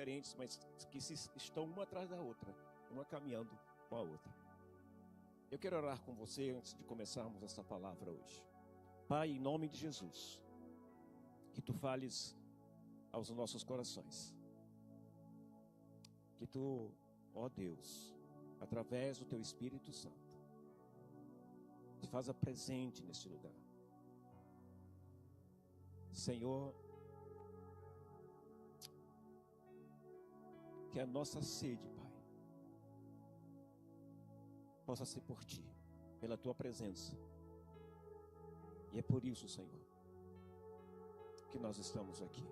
diferentes, mas que estão uma atrás da outra, uma caminhando com a outra. Eu quero orar com você antes de começarmos essa palavra hoje. Pai, em nome de Jesus, que Tu fales aos nossos corações. Que Tu, ó Deus, através do Teu Espírito Santo, te faça presente neste lugar. Senhor, que a nossa sede, Pai, possa ser por Ti, pela Tua presença. E é por isso, Senhor, que nós estamos aqui.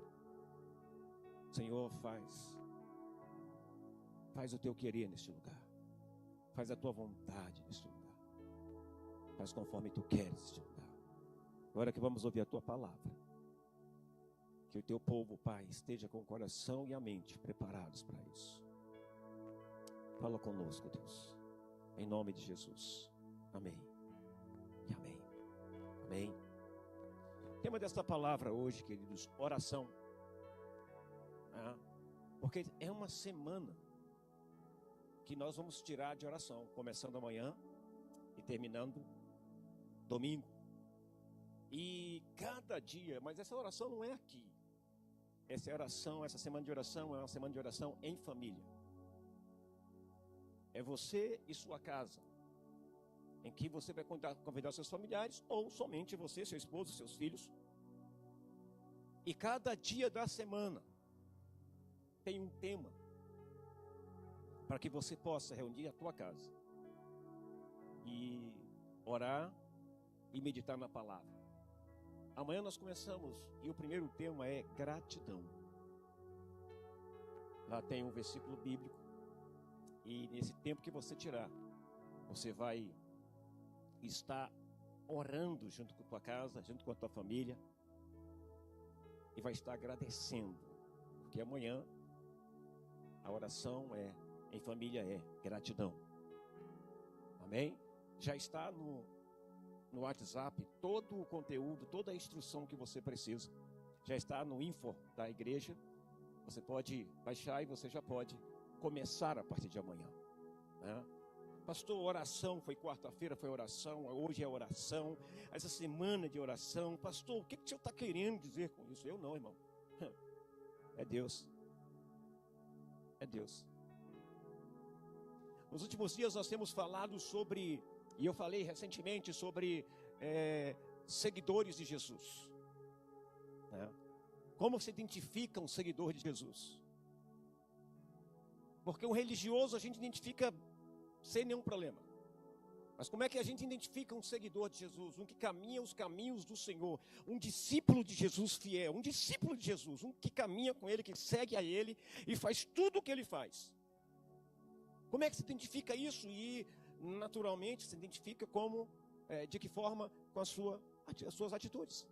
Senhor, faz o Teu querer neste lugar. Faz a Tua vontade neste lugar. Faz conforme Tu queres neste lugar. Agora que vamos ouvir a Tua palavra, que o Teu povo, Pai, esteja com o coração e a mente preparados para isso. Fala conosco, Deus, em nome de Jesus. Amém e amém. Amém. O tema desta palavra hoje, queridos, oração. Porque é uma semana que nós vamos tirar de oração, começando amanhã e terminando domingo. E cada dia, mas essa oração não é aqui. Essa oração, essa semana de oração é uma semana de oração em família. É você e sua casa, em que você vai convidar seus familiares, ou somente você, seu esposo, seus filhos. E cada dia da semana tem um tema para que você possa reunir a tua casa e orar e meditar na palavra. Amanhã nós começamos e o primeiro tema é gratidão. Lá tem um versículo bíblico e nesse tempo que você tirar, você vai estar orando junto com a tua casa, junto com a tua família e vai estar agradecendo, porque amanhã a oração em família é gratidão. Amém? Já está no WhatsApp todo o conteúdo, toda a instrução que você precisa. Já está no info da igreja. Você pode baixar e você já pode começar a partir de amanhã, né? Pastor, oração, foi quarta-feira, foi oração, hoje é oração, essa semana de oração. Pastor, o que o senhor está querendo dizer com isso? Eu não, irmão. É Deus. É Deus. Nos últimos dias nós temos falado sobre, e eu falei recentemente sobre seguidores de Jesus, né? Como se identifica um seguidor de Jesus? Porque um religioso a gente identifica sem nenhum problema. Mas como é que a gente identifica um seguidor de Jesus? Um que caminha os caminhos do Senhor. Um discípulo de Jesus fiel. Um discípulo de Jesus. Um que caminha com Ele, que segue a Ele e faz tudo o que Ele faz. Como é que se identifica isso? E naturalmente se identifica como, de que forma? Com as suas atitudes.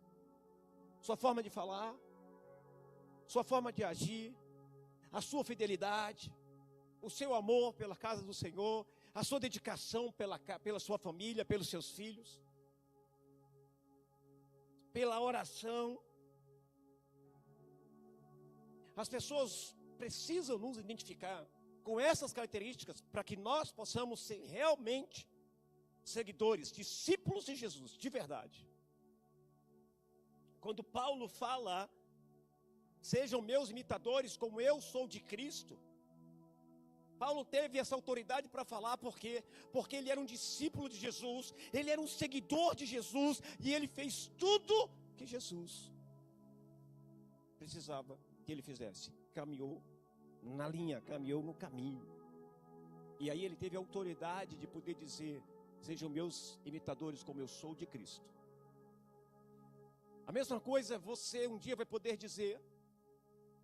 Sua forma de falar. Sua forma de agir. A sua fidelidade. O seu amor pela casa do Senhor. A sua dedicação pela sua família, pelos seus filhos. Pela oração. As pessoas precisam nos identificar com essas características para que nós possamos ser realmente seguidores, discípulos de Jesus, de verdade. Quando Paulo fala, sejam meus imitadores como eu sou de Cristo, Paulo teve essa autoridade para falar porque ele era um discípulo de Jesus, ele era um seguidor de Jesus e ele fez tudo que Jesus precisava que ele fizesse. Caminhou na linha, caminhou no caminho. E aí ele teve a autoridade de poder dizer, sejam meus imitadores como eu sou de Cristo. A mesma coisa você um dia vai poder dizer,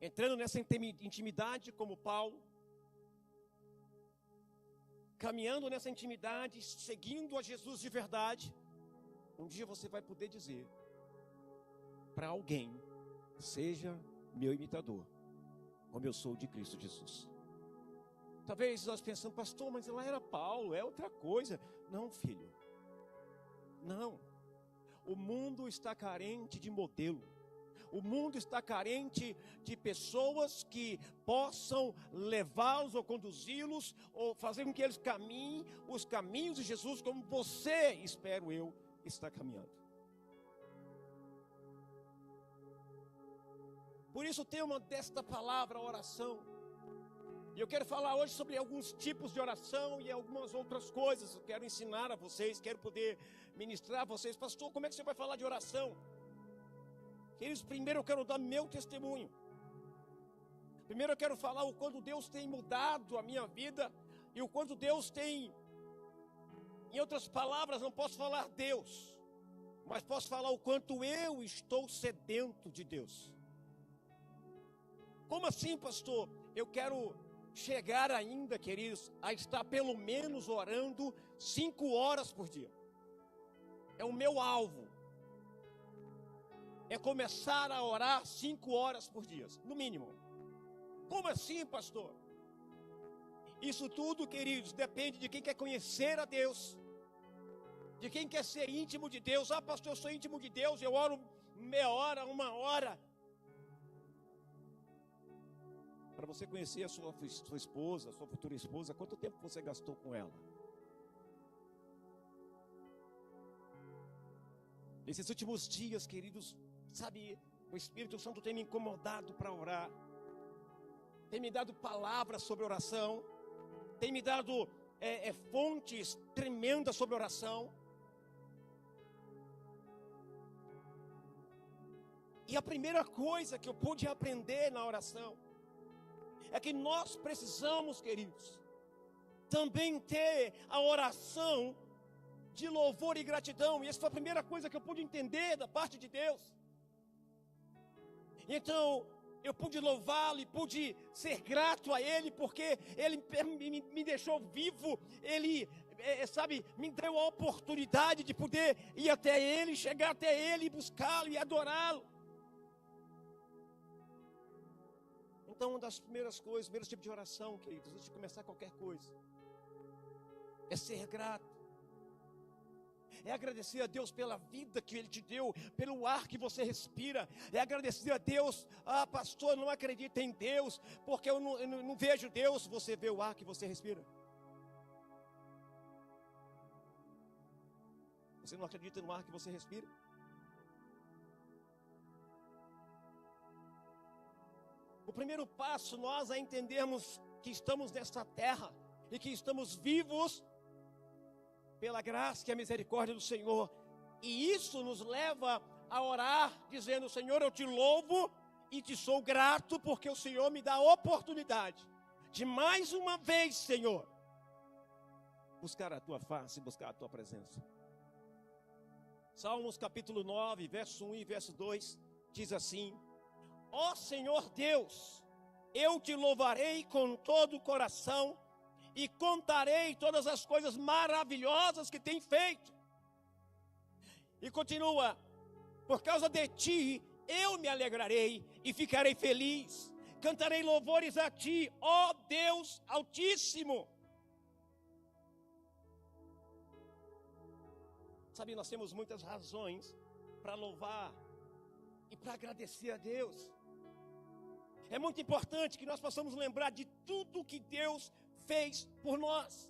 entrando nessa intimidade como Paulo, caminhando nessa intimidade, seguindo a Jesus de verdade, um dia você vai poder dizer para alguém, seja meu imitador, como eu sou de Cristo Jesus. Talvez nós pensamos, pastor, mas lá era Paulo, é outra coisa. Não, filho, não. O mundo está carente de modelo. O mundo está carente de pessoas que possam levá-los ou conduzi-los, ou fazer com que eles caminhem os caminhos de Jesus, como você, espero eu, está caminhando. Por isso o tema desta palavra, oração. E eu quero falar hoje sobre alguns tipos de oração e algumas outras coisas. Eu quero ensinar a vocês, quero poder ministrar a vocês. Pastor, como é que você vai falar de oração? Queridos, primeiro eu quero dar meu testemunho. Primeiro eu quero falar o quanto Deus tem mudado a minha vida e o quanto Deus tem, em outras palavras, não posso falar Deus, mas posso falar o quanto eu estou sedento de Deus. Como assim, pastor? Eu quero chegar ainda, queridos, a estar pelo menos orando 5 horas por dia. É o meu alvo. É começar a orar 5 horas por dia, no mínimo. Como assim, pastor? Isso tudo, queridos, depende de quem quer conhecer a Deus, de quem quer ser íntimo de Deus. Ah, pastor, eu sou íntimo de Deus, eu oro meia hora, 1 hora. Para você conhecer a sua esposa, a sua futura esposa, quanto tempo você gastou com ela? Nesses últimos dias, queridos, sabe, o Espírito Santo tem me incomodado para orar, tem me dado palavras sobre oração, tem me dado fontes tremendas sobre oração. E a primeira coisa que eu pude aprender na oração é que nós precisamos, queridos, também ter a oração de louvor e gratidão. E essa foi a primeira coisa que eu pude entender da parte de Deus. Então, eu pude louvá-lo e pude ser grato a Ele, porque Ele me deixou vivo. Ele, me deu a oportunidade de poder ir até Ele, chegar até Ele, buscá-lo e adorá-lo. Então, uma das primeiras coisas, o primeiro tipo de oração, queridos, antes de começar qualquer coisa, é ser grato. É agradecer a Deus pela vida que Ele te deu, pelo ar que você respira. É agradecer a Deus. Ah, pastor, não acredito em Deus, porque eu não vejo Deus. Você vê o ar que você respira. Você não acredita no ar que você respira? O primeiro passo, nós a entendermos que estamos nesta terra e que estamos vivos pela graça e a misericórdia do Senhor. E isso nos leva a orar, dizendo: Senhor, eu te louvo e te sou grato, porque o Senhor me dá a oportunidade de mais uma vez, Senhor, buscar a tua face, buscar a tua presença. Salmos capítulo 9, verso 1 e verso 2, diz assim: Ó Senhor Deus, eu te louvarei com todo o coração e contarei todas as coisas maravilhosas que tem feito. E continua: por causa de ti eu me alegrarei e ficarei feliz, cantarei louvores a ti, ó Deus Altíssimo. Sabe, nós temos muitas razões para louvar e para agradecer a Deus. É muito importante que nós possamos lembrar de tudo que Deus fez por nós.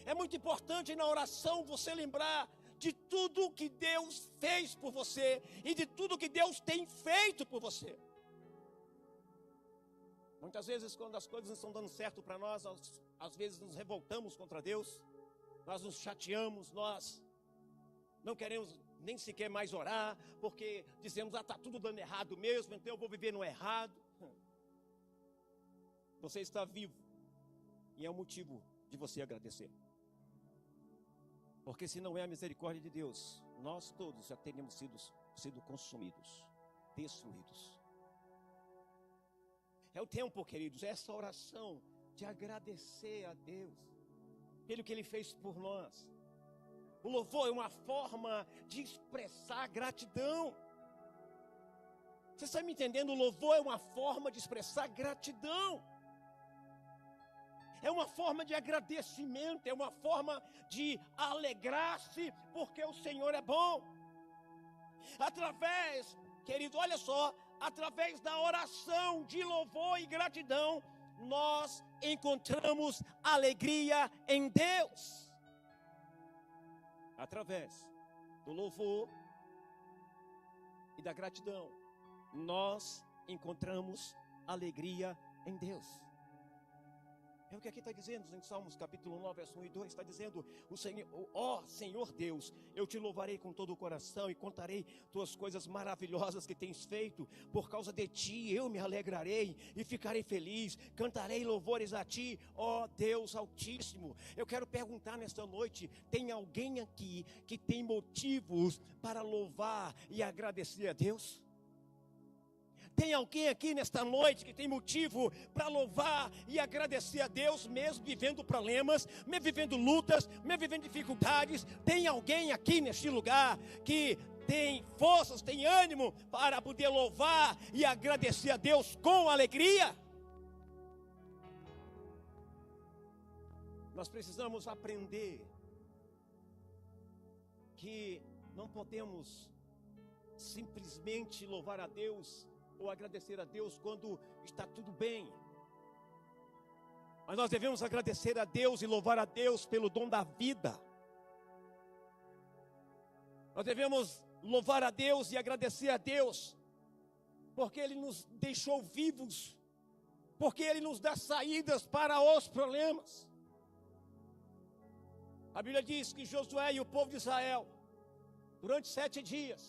É muito importante na oração você lembrar de tudo que Deus fez por você e de tudo que Deus tem feito por você. Muitas vezes, quando as coisas não estão dando certo para nós, às vezes nos revoltamos contra Deus, nós nos chateamos, nós não queremos nem sequer mais orar, porque dizemos: está tudo dando errado mesmo, então eu vou viver no errado. Você está vivo e é um motivo de você agradecer. Porque se não é a misericórdia de Deus, nós todos já teríamos sido consumidos, destruídos. É o tempo, queridos, essa oração de agradecer a Deus pelo que Ele fez por nós. O louvor é uma forma de expressar gratidão. Você está me entendendo? O louvor é uma forma de expressar gratidão. É uma forma de agradecimento, é uma forma de alegrar-se, porque o Senhor é bom. Através, querido, olha só, através da oração de louvor e gratidão, nós encontramos alegria em Deus. Através do louvor e da gratidão, nós encontramos alegria em Deus. É o que aqui está dizendo em Salmos capítulo 9, verso 1 e 2, está dizendo: o Senhor, ó Senhor Deus, eu te louvarei com todo o coração e contarei tuas coisas maravilhosas que tens feito. Por causa de ti eu me alegrarei e ficarei feliz, cantarei louvores a ti, ó Deus Altíssimo. Eu quero perguntar nesta noite: tem alguém aqui que tem motivos para louvar e agradecer a Deus? Tem alguém aqui nesta noite que tem motivo para louvar e agradecer a Deus, mesmo vivendo problemas, mesmo vivendo lutas, mesmo vivendo dificuldades? Tem alguém aqui neste lugar que tem forças, tem ânimo para poder louvar e agradecer a Deus com alegria? Nós precisamos aprender que não podemos simplesmente louvar a Deus ou agradecer a Deus quando está tudo bem. Mas nós devemos agradecer a Deus e louvar a Deus pelo dom da vida. Nós devemos louvar a Deus e agradecer a Deus porque Ele nos deixou vivos, porque Ele nos dá saídas para os problemas. A Bíblia diz que Josué e o povo de Israel, durante 7 dias,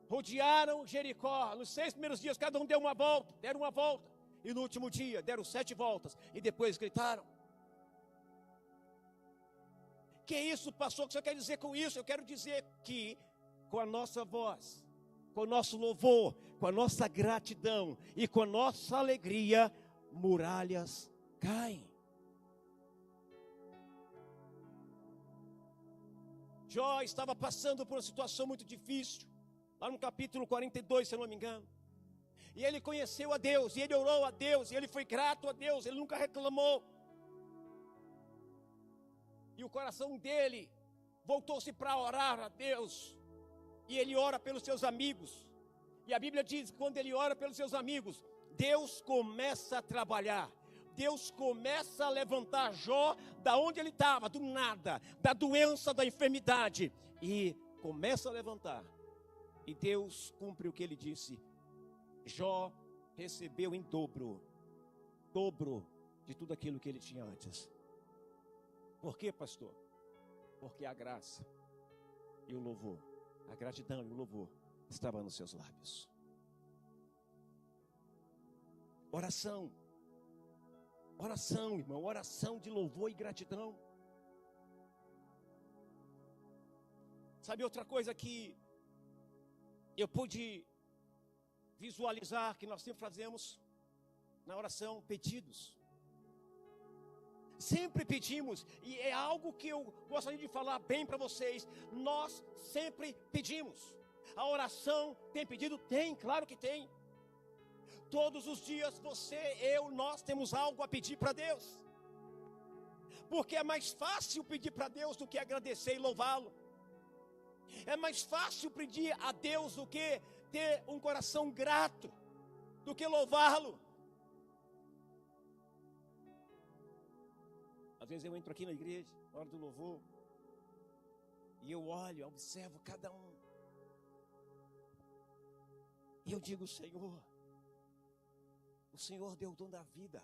rodearam Jericó. Nos 6 primeiros dias, cada um deram uma volta. E no último dia, deram 7 voltas. E depois gritaram. Que isso, pastor? O que você quer dizer com isso? Eu quero dizer que, com a nossa voz, com o nosso louvor, com a nossa gratidão e com a nossa alegria, muralhas caem. Jó estava passando por uma situação muito difícil. Lá no capítulo 42, se eu não me engano. E ele conheceu a Deus, e ele orou a Deus, e ele foi grato a Deus, ele nunca reclamou. E o coração dele voltou-se para orar a Deus. E ele ora pelos seus amigos. E a Bíblia diz que quando ele ora pelos seus amigos, Deus começa a trabalhar. Deus começa a levantar Jó da onde ele estava, do nada, da doença, da enfermidade. E começa a levantar. E Deus cumpre o que ele disse. Jó recebeu em dobro de tudo aquilo que ele tinha antes. Por quê, pastor? Porque a graça e o louvor, a gratidão e o louvor estavam nos seus lábios. Oração, irmão, oração de louvor e gratidão. Sabe outra coisa que eu pude visualizar, que nós sempre fazemos na oração? Pedidos. Sempre pedimos, e é algo que eu gostaria de falar bem para vocês. Nós sempre pedimos. A oração tem pedido? Tem, claro que tem. Todos os dias você, eu, nós temos algo a pedir para Deus. Porque é mais fácil pedir para Deus do que agradecer e louvá-lo. É mais fácil pedir a Deus do que ter um coração grato, do que louvá-lo. Às vezes eu entro aqui na igreja, na hora do louvor, e eu olho, observo cada um. E eu digo: Senhor, o Senhor deu o dom da vida.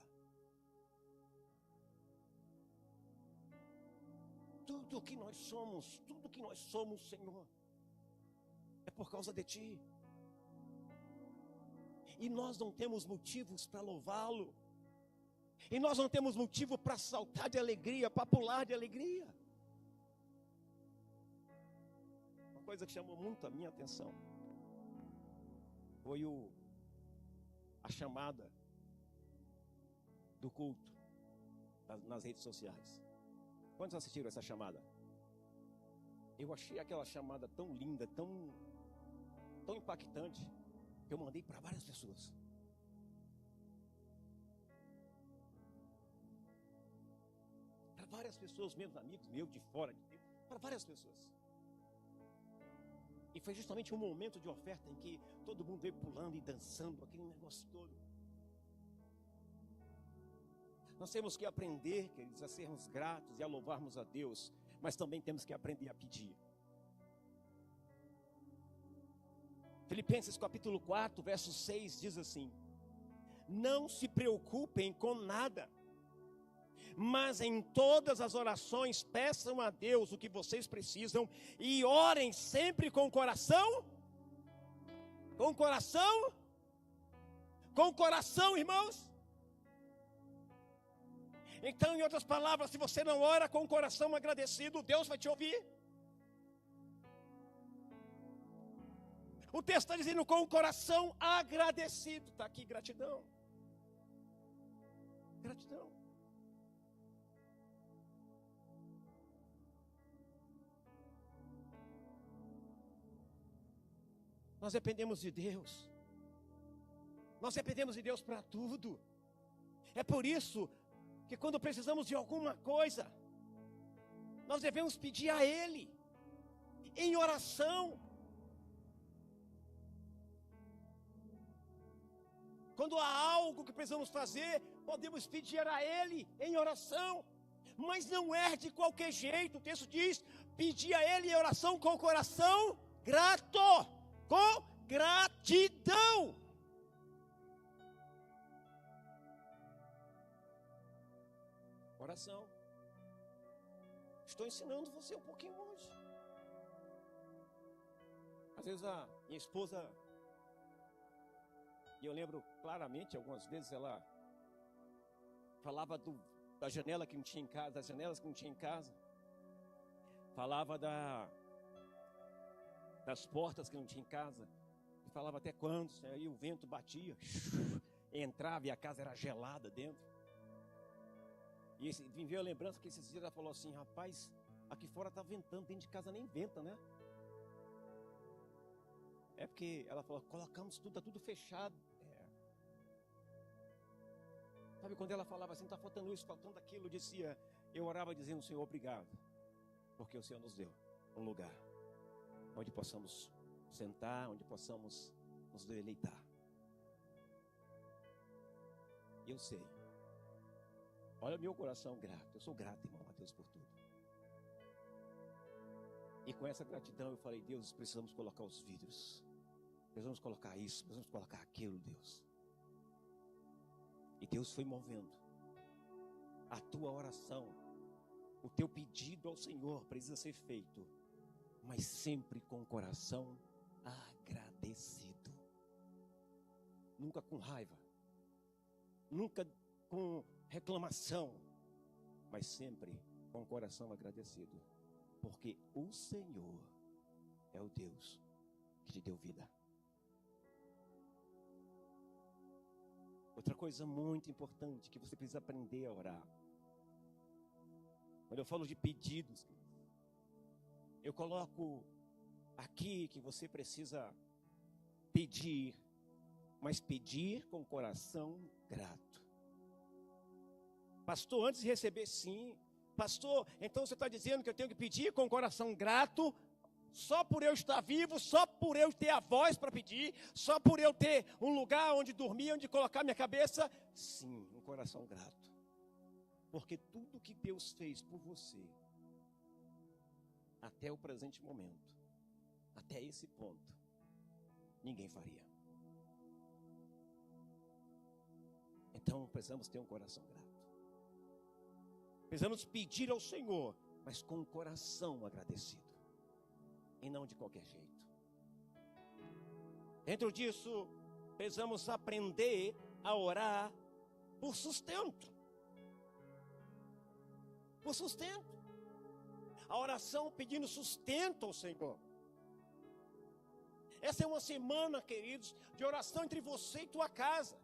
Tudo que nós somos, Senhor, é por causa de Ti. E nós não temos motivos para louvá-lo. E nós não temos motivo para saltar de alegria, para pular de alegria. Uma coisa que chamou muito a minha atenção foi a chamada do culto nas redes sociais. Quantos assistiram essa chamada? Eu achei aquela chamada tão linda, tão impactante, que eu mandei para várias pessoas. Para várias pessoas, meus amigos meus de fora, para várias pessoas. E foi justamente um momento de oferta em que todo mundo veio pulando e dançando, aquele negócio todo. Nós temos que aprender, queridos, a sermos gratos e a louvarmos a Deus, mas também temos que aprender a pedir. Filipenses capítulo 4, verso 6 diz assim: não se preocupem com nada, mas em todas as orações peçam a Deus o que vocês precisam e orem sempre com coração, irmãos. Então, em outras palavras, se você não ora com o coração agradecido, Deus vai te ouvir. O texto está dizendo com o coração agradecido. Está aqui, gratidão. Gratidão. Nós dependemos de Deus. Nós dependemos de Deus para tudo. É por isso que quando precisamos de alguma coisa, nós devemos pedir a Ele, em oração. Quando há algo que precisamos fazer, podemos pedir a Ele em oração. Mas não é de qualquer jeito. O texto diz: pedir a Ele em oração com o coração grato, com gratidão. Oração. Estou ensinando você um pouquinho hoje. Às vezes a minha esposa, e eu lembro claramente, algumas vezes ela falava da janela que não tinha em casa, das janelas que não tinha em casa. Falava das portas que não tinha em casa. E falava até quando, aí o vento batia, entrava e a casa era gelada dentro. E me veio a lembrança que esses dias ela falou assim: rapaz, aqui fora está ventando, dentro de casa nem venta, né? É porque ela falou: colocamos tudo, está tudo fechado. Sabe, quando ela falava assim, está faltando isso, faltando aquilo, eu orava dizendo: Senhor, obrigado, porque o Senhor nos deu um lugar onde possamos sentar, onde possamos nos deleitar. Eu sei, olha meu coração grato, eu sou grato, irmão, a Deus por tudo. E com essa gratidão eu falei: Deus, precisamos colocar os vidros, precisamos colocar isso, precisamos colocar aquilo, Deus. E Deus foi movendo. A tua oração, o teu pedido ao Senhor precisa ser feito, mas sempre com o coração agradecido. Nunca com raiva, nunca com reclamação, mas sempre com o coração agradecido. Porque o Senhor é o Deus que te deu vida. Outra coisa muito importante que você precisa aprender a orar. Quando eu falo de pedidos, eu coloco aqui que você precisa pedir, mas pedir com coração grato. Pastor, antes de receber, sim. Pastor, então você está dizendo que eu tenho que pedir com coração grato? Só por eu estar vivo, só por eu ter a voz para pedir, só por eu ter um lugar onde dormir, onde colocar minha cabeça? Sim, um coração grato. Porque tudo que Deus fez por você, até o presente momento, até esse ponto, ninguém faria. Então precisamos ter um coração grato. Precisamos pedir ao Senhor, mas com o coração agradecido. E não de qualquer jeito. Dentro disso, precisamos aprender a orar por sustento. Por sustento. A oração pedindo sustento ao Senhor. Essa é uma semana, queridos, de oração entre você e tua casa.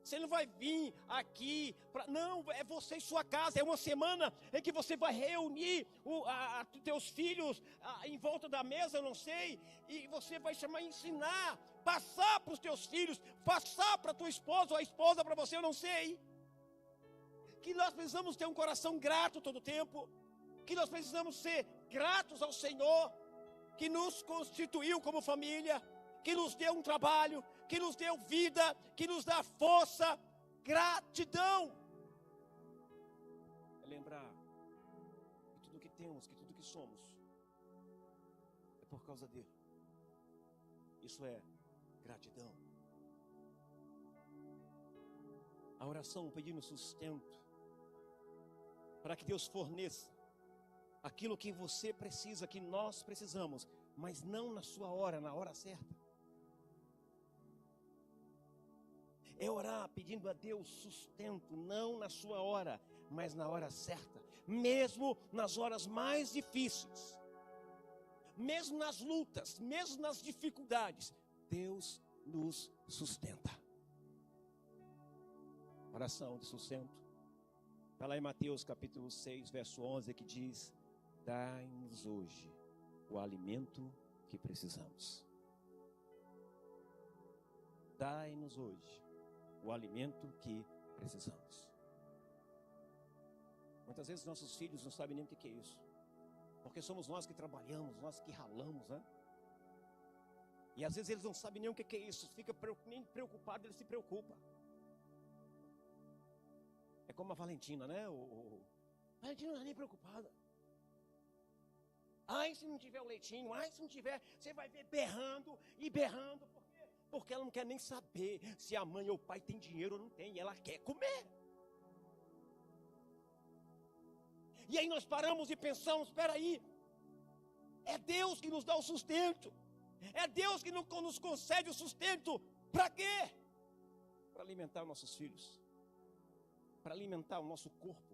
Você não vai vir aqui, não, é você e sua casa. É uma semana em que você vai reunir os teus filhos em volta da mesa, eu não sei. E você vai chamar e ensinar, passar para os teus filhos, passar para a tua esposa ou a esposa para você, eu não sei. Que nós precisamos ter um coração grato todo o tempo. Que nós precisamos ser gratos ao Senhor. que nos constituiu como família, que nos deu um trabalho, que nos deu vida, que nos dá força. Gratidão. É lembrar que tudo que temos, que tudo que somos, é por causa dele. Isso é gratidão. A oração pedindo sustento, para que Deus forneça aquilo que você precisa, que nós precisamos, mas não na sua hora, na hora certa. É orar pedindo a Deus sustento, não na sua hora, mas na hora certa. Mesmo nas horas mais difíceis, mesmo nas lutas, mesmo nas dificuldades, Deus nos sustenta. Oração de sustento. Está lá em Mateus capítulo 6, verso 11, que diz: dai-nos hoje o alimento que precisamos. Dai-nos hoje o alimento que precisamos. Muitas vezes nossos filhos não sabem nem o que é isso, porque somos nós que trabalhamos, nós que ralamos, né? E às vezes eles não sabem nem o que é isso, fica nem preocupado, ele se preocupa. É como a Valentina, né? A Valentina não é nem preocupada. Ai, se não tiver o leitinho, ai, se não tiver, você vai ver berrando e berrando. Por quê? Porque ela não quer nem saber se a mãe ou o pai tem dinheiro ou não tem. Ela quer comer. E aí nós paramos e pensamos, espera aí, é Deus que nos dá o sustento. É Deus que nos concede o sustento. Para quê? Para alimentar nossos filhos. Para alimentar o nosso corpo.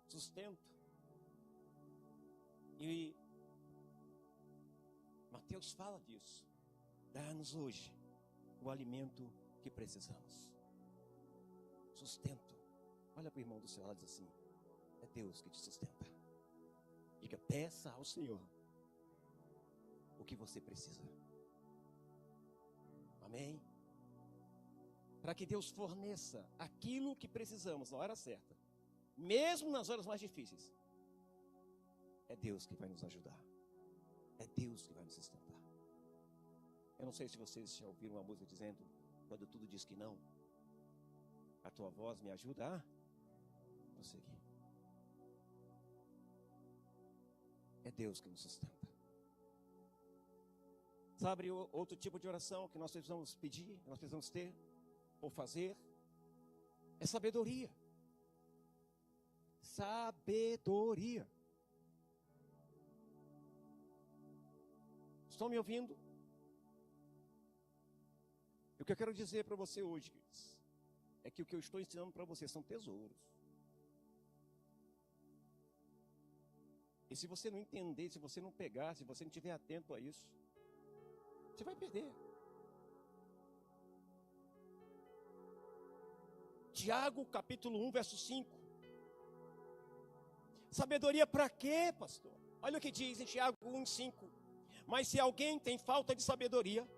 Sustento. E Mateus fala disso. Dá-nos hoje o alimento que precisamos. Sustento. Olha para o irmão do seu lado e diz assim: é Deus que te sustenta. Diga, peça ao Senhor o que você precisa. Amém? Para que Deus forneça aquilo que precisamos na hora certa, mesmo nas horas mais difíceis. É Deus que vai nos ajudar. É Deus que vai nos sustentar. Eu não sei se vocês já ouviram uma música dizendo: quando tudo diz que não, a tua voz me ajuda a prosseguir. É Deus que nos sustenta. Sabe outro tipo de oração que nós precisamos pedir, que nós precisamos ter ou fazer? É sabedoria. Sabedoria. Estão me ouvindo? O que eu quero dizer para você hoje, queridos, é que o que eu estou ensinando para você são tesouros. E se você não entender, se você não pegar, se você não estiver atento a isso, você vai perder. Tiago capítulo 1, verso 5. Sabedoria para quê, pastor? Olha o que diz em Tiago 1, 5. Mas se alguém tem falta de sabedoria,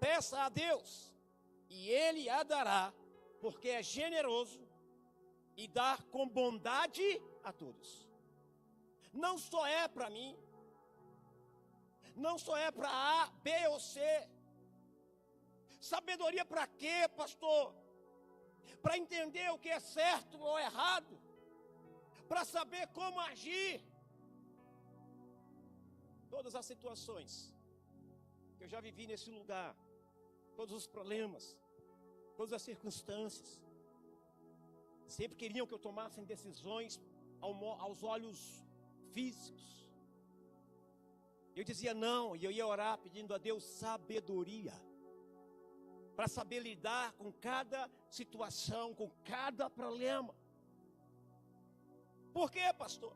peça a Deus, e Ele a dará, porque é generoso e dá com bondade a todos. Não só é para mim, não só é para A, B ou C. Sabedoria para quê, pastor? Para entender o que é certo ou errado, para saber como agir. Todas as situações que eu já vivi nesse lugar, todos os problemas, todas as circunstâncias, sempre queriam que eu tomasse decisões aos olhos físicos. Eu dizia não, e eu ia orar pedindo a Deus sabedoria, para saber lidar com cada situação, com cada problema. Por quê, pastor?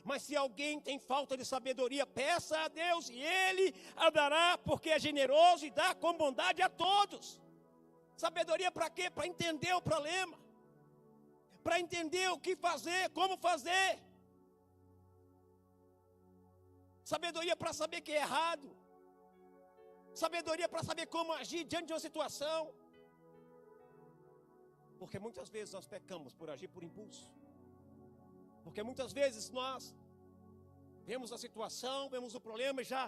Mas se alguém tem falta de sabedoria, peça a Deus e Ele a dará, porque é generoso e dá com bondade a todos. Sabedoria para quê? Para entender o problema, para entender o que fazer, como fazer. Sabedoria para saber que é errado. Sabedoria para saber como agir diante de uma situação. Porque muitas vezes nós pecamos por agir por impulso. Porque muitas vezes nós Vemos a situação, vemos o problema e já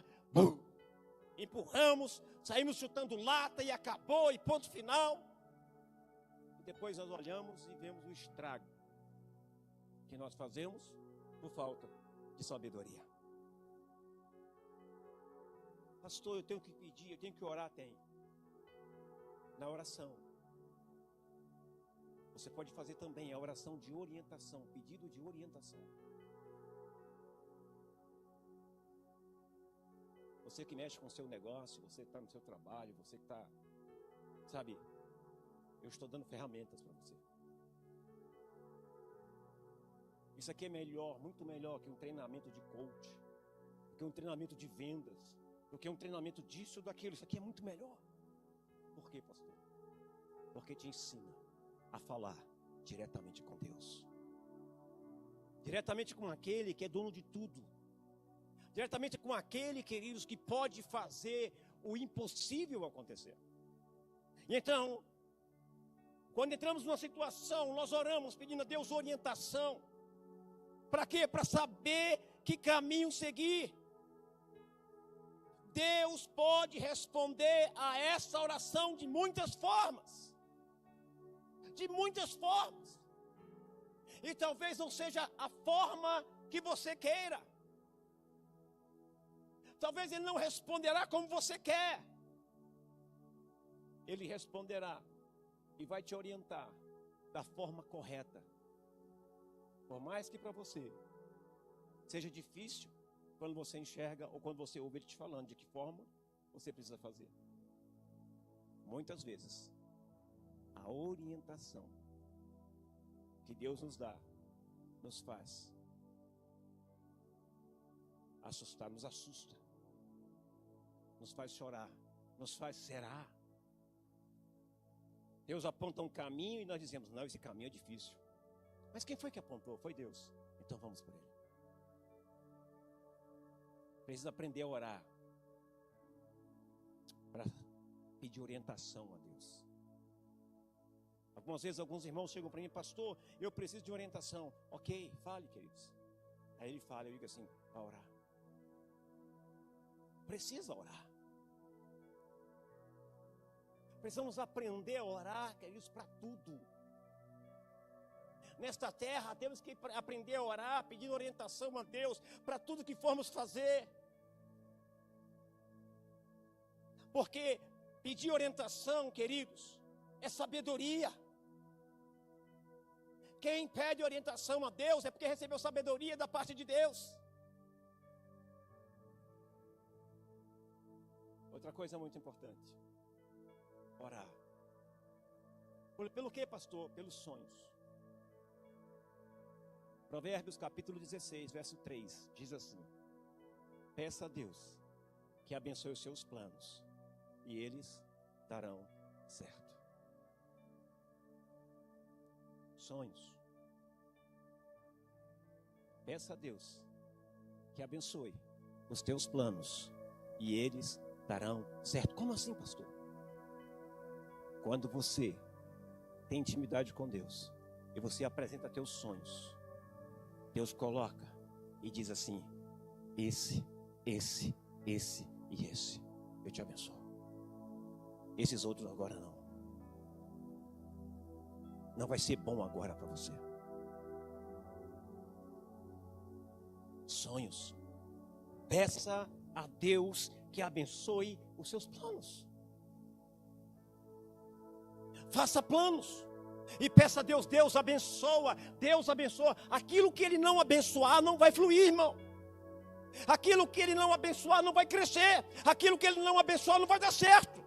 empurramos, saímos chutando lata e acabou, e ponto final. E depois nós olhamos e vemos o estrago que nós fazemos por falta de sabedoria. Pastor, eu tenho que pedir, eu tenho que orar, tem. Na oração, você pode fazer também a oração de orientação, pedido de orientação. Você que mexe com o seu negócio, você que está no seu trabalho, você que está, sabe, eu estou dando ferramentas para você. Isso aqui é melhor, muito melhor que um treinamento de coach, do que um treinamento de vendas, do que um treinamento disso ou daquilo. Isso aqui é muito melhor. Por quê, pastor? Porque te ensina a falar diretamente com Deus. Diretamente com aquele que é dono de tudo. Diretamente com aquele, queridos, que pode fazer o impossível acontecer. E então, quando entramos numa situação, nós oramos pedindo a Deus orientação. Para quê? Para saber que caminho seguir. Deus pode responder a essa oração de muitas formas. De muitas formas. E talvez não seja a forma que você queira. Talvez Ele não responderá como você quer. Ele responderá e vai te orientar da forma correta. Por mais que para você seja difícil, quando você enxerga ou quando você ouve Ele te falando de que forma você precisa fazer. Muitas vezes, a orientação que Deus nos dá, nos faz assustar, nos assusta, nos faz chorar, nos faz será. Deus aponta um caminho e nós dizemos, não, esse caminho é difícil. Mas quem foi que apontou? Foi Deus. Então vamos por Ele. Precisa aprender a orar para pedir orientação a Deus. Algumas vezes alguns irmãos chegam para mim, pastor, eu preciso de orientação. Ok, fale, queridos. Aí ele fala, eu digo assim, a orar. Precisa orar. Precisamos aprender a orar, queridos, para tudo. Nesta terra temos que aprender a orar, pedir orientação a Deus para tudo que formos fazer. Porque pedir orientação, queridos, é sabedoria. Quem pede orientação a Deus é porque recebeu sabedoria da parte de Deus. Outra coisa muito importante. Orar. Pelo que, pastor? Pelos sonhos. Provérbios capítulo 16, verso 3, diz assim: peça a Deus que abençoe os seus planos, e eles darão certo. Sonhos. Peça a Deus que abençoe os teus planos, e eles darão certo. Como assim, pastor? Quando você tem intimidade com Deus, e você apresenta teus sonhos, Deus coloca e diz assim: esse e esse, eu te abençoo. Esses outros agora não. Não vai ser bom agora para você. Sonhos. Peça a Deus que abençoe os seus planos. Faça planos. E peça a Deus, Deus abençoa. Aquilo que Ele não abençoar não vai fluir, irmão. Aquilo que Ele não abençoar não vai crescer. Aquilo que Ele não abençoar não vai dar certo.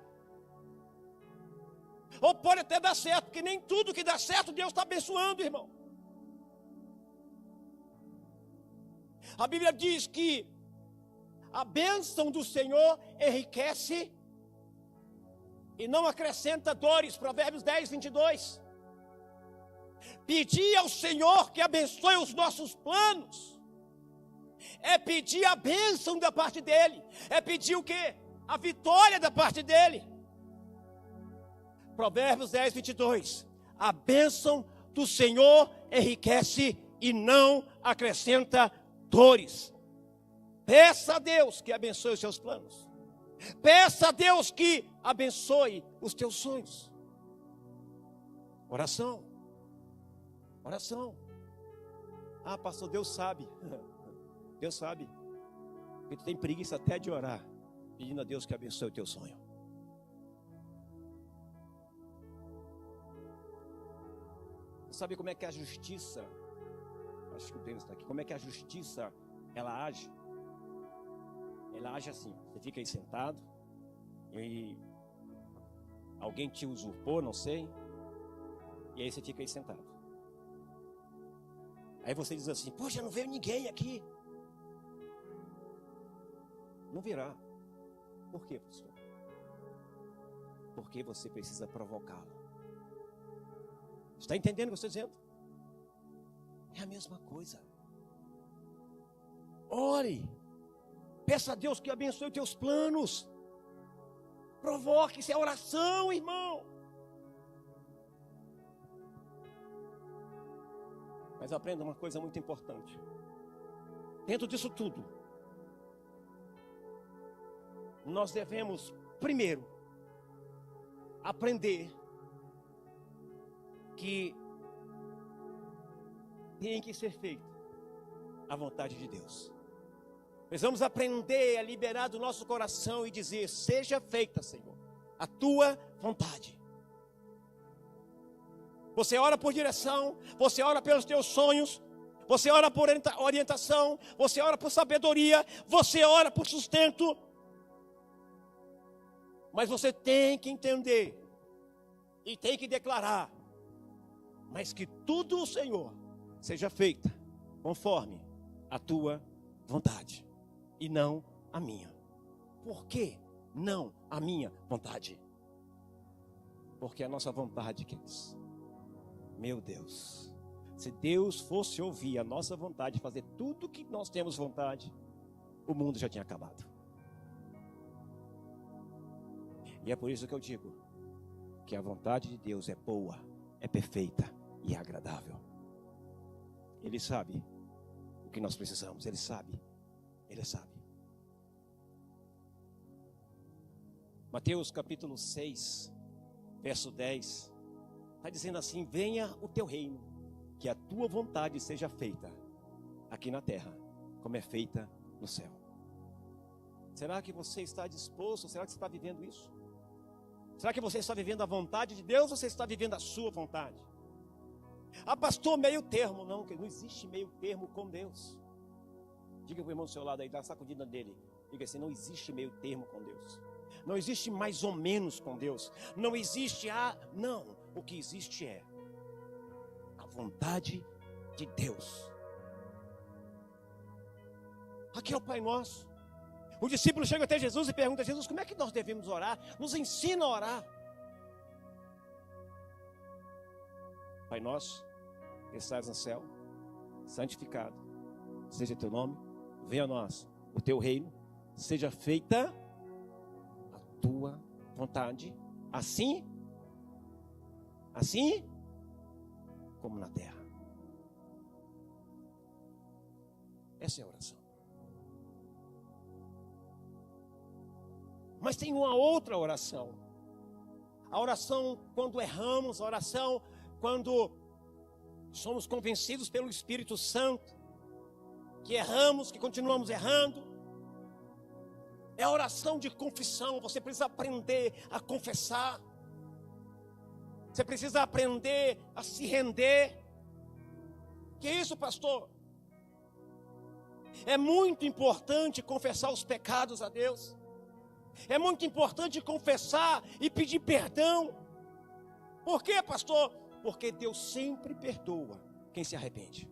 Ou pode até dar certo, porque nem tudo que dá certo Deus está abençoando, irmão. A Bíblia diz que a bênção do Senhor enriquece e não acrescenta dores. Provérbios 10, 22. Pedir ao Senhor que abençoe os nossos planos é pedir a bênção da parte dEle. É pedir o quê? A vitória da parte dEle. Provérbios 10, 22. A bênção do Senhor enriquece e não acrescenta dores. Peça a Deus que abençoe os seus planos. Peça a Deus que abençoe os teus sonhos. Oração. Oração. Ah, pastor, Deus sabe. Deus sabe. Porque tu tem preguiça até de orar, pedindo a Deus que abençoe o teu sonho. Você sabe como é que a justiça, acho que o Deus está aqui, como é que a justiça, ela age? Ela age assim, você fica aí sentado, e alguém te usurpou, não sei, e aí você fica aí sentado. Aí você diz assim, poxa, não veio ninguém aqui. Não virá. Por quê, pastor? Porque você precisa provocá-lo. Está entendendo o que eu estou dizendo? É a mesma coisa. Ore. Peça a Deus que abençoe os teus planos. Provoque, isso é oração, irmão. Mas aprenda uma coisa muito importante. Dentro disso tudo, nós devemos, primeiro, aprender que tem que ser feita a vontade de Deus. Precisamos aprender a liberar do nosso coração e dizer, seja feita, Senhor, a tua vontade. Você ora por direção, você ora pelos teus sonhos, você ora por orientação, você ora por sabedoria, você ora por sustento. Mas você tem que entender e tem que declarar, mas que tudo, Senhor, seja feita conforme a tua vontade e não a minha. Por que não a minha vontade? Porque a nossa vontade, queridos, meu Deus, se Deus fosse ouvir a nossa vontade, fazer tudo que nós temos vontade, o mundo já tinha acabado. E é por isso que eu digo que a vontade de Deus é boa, é perfeita e é agradável. Ele sabe o que nós precisamos, Ele sabe. Ele sabe. Mateus capítulo 6, verso 10, está dizendo assim, venha o teu reino, que a tua vontade seja feita aqui na terra, como é feita no céu. Será que você está disposto? Será que você está vivendo isso? Será que você está vivendo a vontade de Deus ou você está vivendo a sua vontade? Ah, pastor, meio termo. Não existe meio termo com Deus. Diga para o irmão do seu lado aí, dá uma sacudida dele. Diga assim, não existe meio termo com Deus. Não existe mais ou menos com Deus. Não existe não. O que existe é a vontade de Deus. Aqui é o Pai Nosso. O discípulo chega até Jesus e pergunta a Jesus, como é que nós devemos orar? Nos ensina a orar. Pai nosso, que estás no céu, santificado seja teu nome, venha a nós o teu reino, seja feita a tua vontade, assim como na terra. Essa é a oração. Mas tem uma outra oração. A oração quando erramos, a oração quando somos convencidos pelo Espírito Santo, que erramos, que continuamos errando. É a oração de confissão. Você precisa aprender a confessar. Você precisa aprender a se render. Que isso, pastor? É muito importante confessar os pecados a Deus. É muito importante confessar e pedir perdão. Por quê, pastor? Porque Deus sempre perdoa quem se arrepende.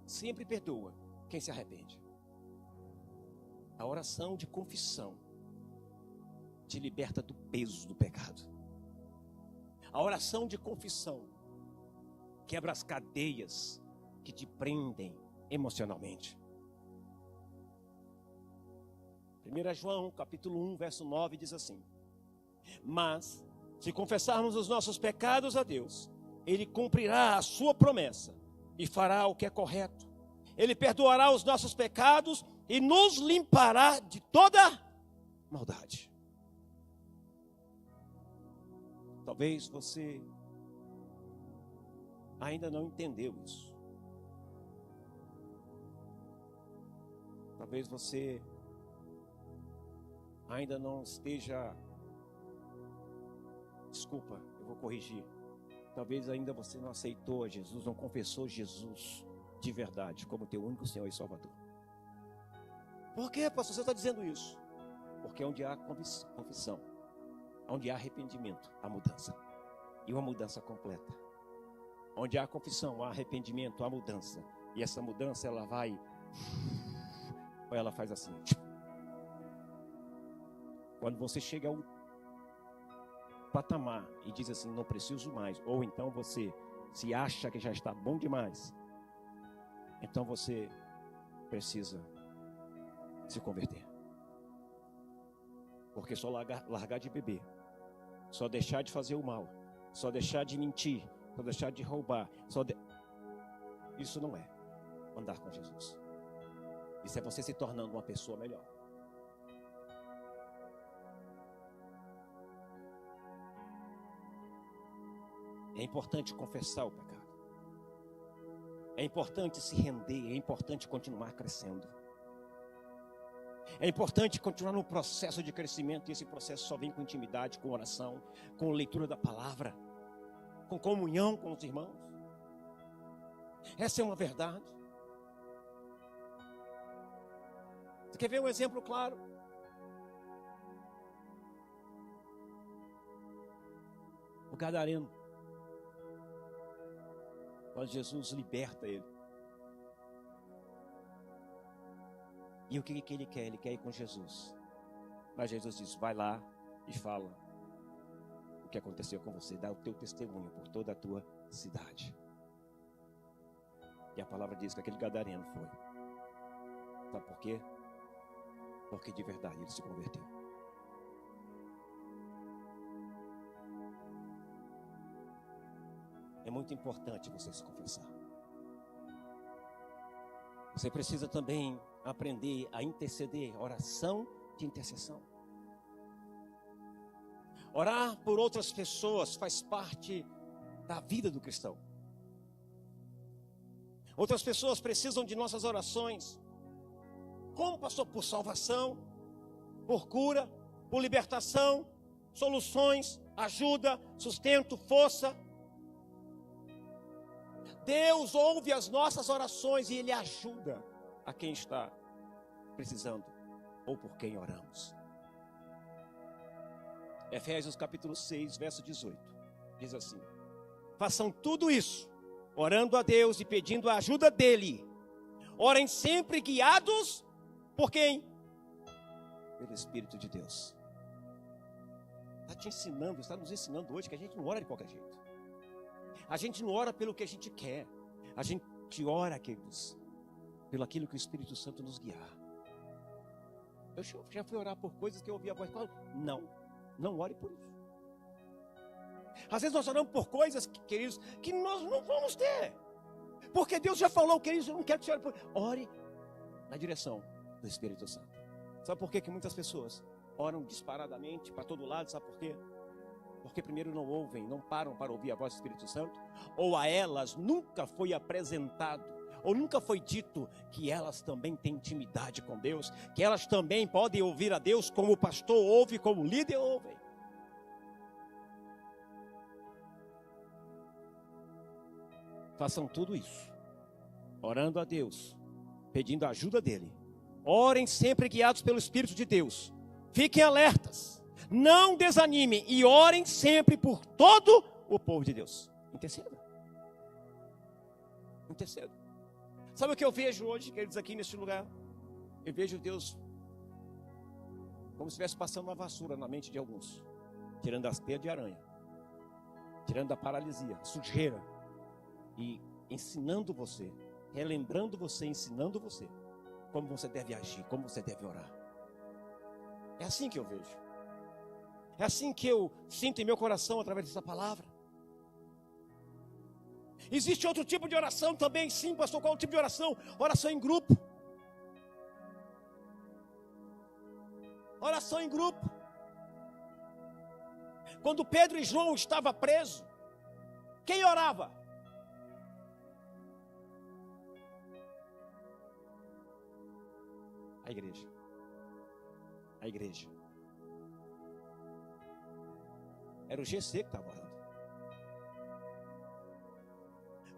Sempre perdoa quem se arrepende. A oração de confissão te liberta do peso do pecado. A oração de confissão quebra as cadeias que te prendem emocionalmente. 1 João capítulo 1, verso 9 diz assim: mas se confessarmos os nossos pecados a Deus, Ele cumprirá a sua promessa e fará o que é correto. Ele perdoará os nossos pecados e nos limpará de toda maldade. Talvez você ainda não entendeu isso. Talvez você ainda não esteja... Desculpa, eu vou corrigir. Talvez ainda você não aceitou Jesus, não confessou Jesus de verdade como teu único Senhor e Salvador. Por que, pastor, você está dizendo isso? Porque onde há confissão, onde há arrependimento, há mudança. E uma mudança completa. Onde há confissão, há arrependimento, há mudança. E essa mudança, ela vai... Ou ela faz assim. Quando você chega a um patamar e diz assim, não preciso mais. Ou então você se acha que já está bom demais. Então você precisa se converter. Porque só largar de beber, só deixar de fazer o mal, só deixar de mentir, só deixar de roubar, isso não é andar com Jesus. Isso é você se tornando uma pessoa melhor. É importante confessar o pecado. É importante se render, é importante continuar crescendo. É importante continuar no processo de crescimento, e esse processo só vem com intimidade, com oração, com leitura da palavra, com comunhão com os irmãos. Essa é uma verdade. Você quer ver um exemplo claro? O gadareno. Quando Jesus liberta ele. E o que ele quer? Ele quer ir com Jesus. Mas Jesus diz, vai lá e fala o que aconteceu com você. Dá o teu testemunho por toda a tua cidade. E a palavra diz que aquele gadareno foi. Sabe por quê? Porque de verdade ele se converteu. É muito importante você se confessar. Você precisa também aprender a interceder, oração de intercessão. Orar por outras pessoas faz parte da vida do cristão. Outras pessoas precisam de nossas orações. Como, pastor? Por salvação, por cura, por libertação, soluções, ajuda, sustento, força. Deus ouve as nossas orações e Ele ajuda a quem está precisando ou por quem oramos. Efésios capítulo 6, verso 18, diz assim: façam tudo isso, orando a Deus e pedindo a ajuda dEle. Orem sempre guiados por quem? Pelo Espírito de Deus. Está te ensinando, está nos ensinando hoje que a gente não ora de qualquer jeito. A gente não ora pelo que a gente quer. A gente ora, queridos, pelo aquilo que o Espírito Santo nos guiar. Eu já fui orar por coisas que eu ouvi a voz. Não ore por isso. Às vezes nós oramos por coisas, queridos, que nós não vamos ter. Porque Deus já falou, queridos, eu não quero que você ore por... Ore na direção do Espírito Santo. Sabe por que muitas pessoas oram disparadamente para todo lado? Sabe por quê? Porque primeiro não ouvem, não param para ouvir a voz do Espírito Santo, ou a elas nunca foi apresentado, ou nunca foi dito que elas também têm intimidade com Deus, que elas também podem ouvir a Deus como o pastor ouve, como o líder ouve. Façam tudo isso, orando a Deus, pedindo a ajuda dEle. Orem sempre guiados pelo Espírito de Deus. Fiquem alertas. Não desanimem e orem sempre por todo o povo de Deus. Interceda. Interceda. Sabe o que eu vejo hoje, queridos, aqui neste lugar? Eu vejo Deus como se estivesse passando uma vassoura na mente de alguns, tirando as teias de aranha, tirando a paralisia, a sujeira, e ensinando você, relembrando você, ensinando você como você deve agir, como você deve orar. É assim que eu vejo. É assim que eu sinto em meu coração através dessa palavra. Existe outro tipo de oração também, sim, pastor. Qual é o tipo de oração? Oração em grupo. Oração em grupo. Quando Pedro e João estavam presos, quem orava? A igreja. A igreja. Era o GC que estava orando.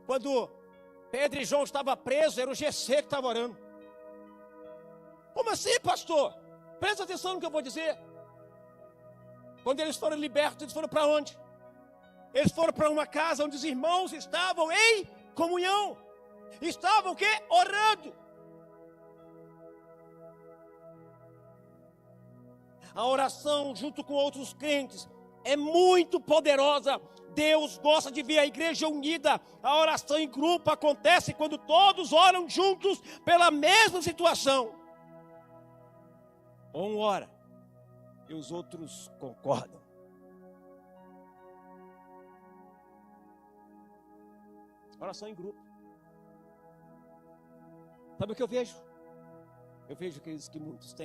Quando Pedro e João estavam presos, era o GC que estava orando. Como assim, pastor? Presta atenção no que eu vou dizer. Quando eles foram libertos, eles foram para onde? Eles foram para uma casa onde os irmãos estavam em comunhão. Estavam o quê? Orando. A oração junto com outros crentes é muito poderosa. Deus gosta de ver a igreja unida. A oração em grupo acontece quando todos oram juntos pela mesma situação. Um ora e os outros concordam. Oração em grupo. Sabe o que eu vejo? Eu vejo que muitos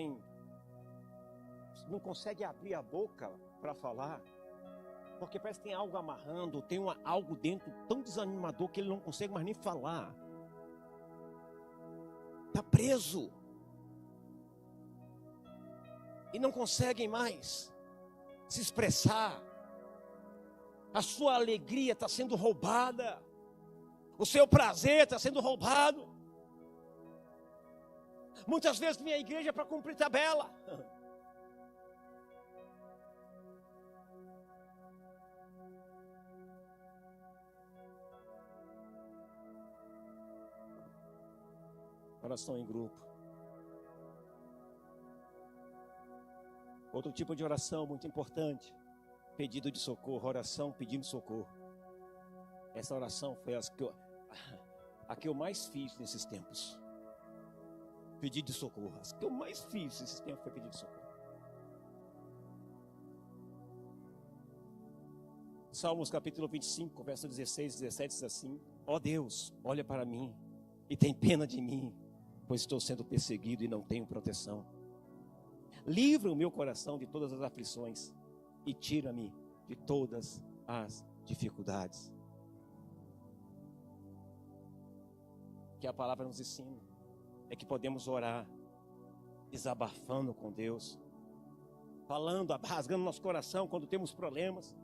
não conseguem abrir a boca para falar, porque parece que tem algo amarrando, tem algo dentro tão desanimador que ele não consegue mais nem falar. Está preso. E não conseguem mais se expressar. A sua alegria está sendo roubada. O seu prazer está sendo roubado. Muitas vezes vem à igreja para cumprir tabela. Oração em grupo. Outro tipo de oração muito importante. Pedido de socorro. Oração pedindo socorro. Essa oração foi a que eu mais fiz nesses tempos. Pedido de socorro. As que eu mais fiz nesses tempos foi pedido de socorro. Salmos capítulo 25, verso 16 e 17 diz assim: ó Deus, olha para mim e tem pena de mim, pois estou sendo perseguido e não tenho proteção. Livra o meu coração de todas as aflições e tira-me de todas as dificuldades. Que a palavra nos ensina é que podemos orar desabafando com Deus, falando, rasgando nosso coração quando temos problemas.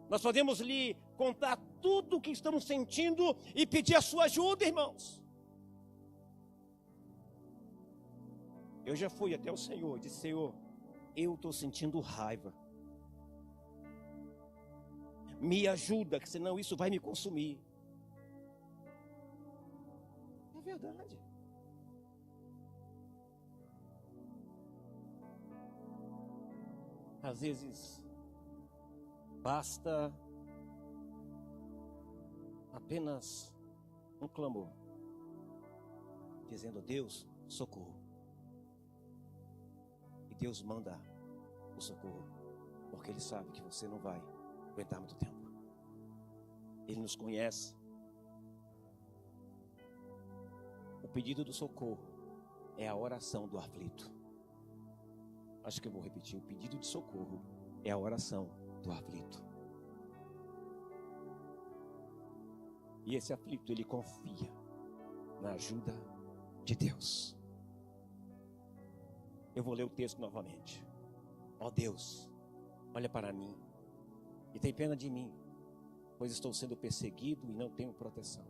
Nós podemos lhe contar tudo o que estamos sentindo e pedir a sua ajuda, irmãos. Eu já fui até o Senhor e disse: Senhor, eu estou sentindo raiva. Me ajuda, que senão isso vai me consumir. É verdade. Às vezes, basta apenas um clamor, dizendo: Deus, socorro. E Deus manda o socorro, porque Ele sabe que você não vai aguentar muito tempo. Ele nos conhece. O pedido do socorro é a oração do aflito. Acho que eu vou repetir: o pedido de socorro é a oração do aflito. E esse aflito, ele confia na ajuda de Deus. Eu vou ler o texto novamente. Ó Deus, olha para mim e tem pena de mim, pois estou sendo perseguido e não tenho proteção.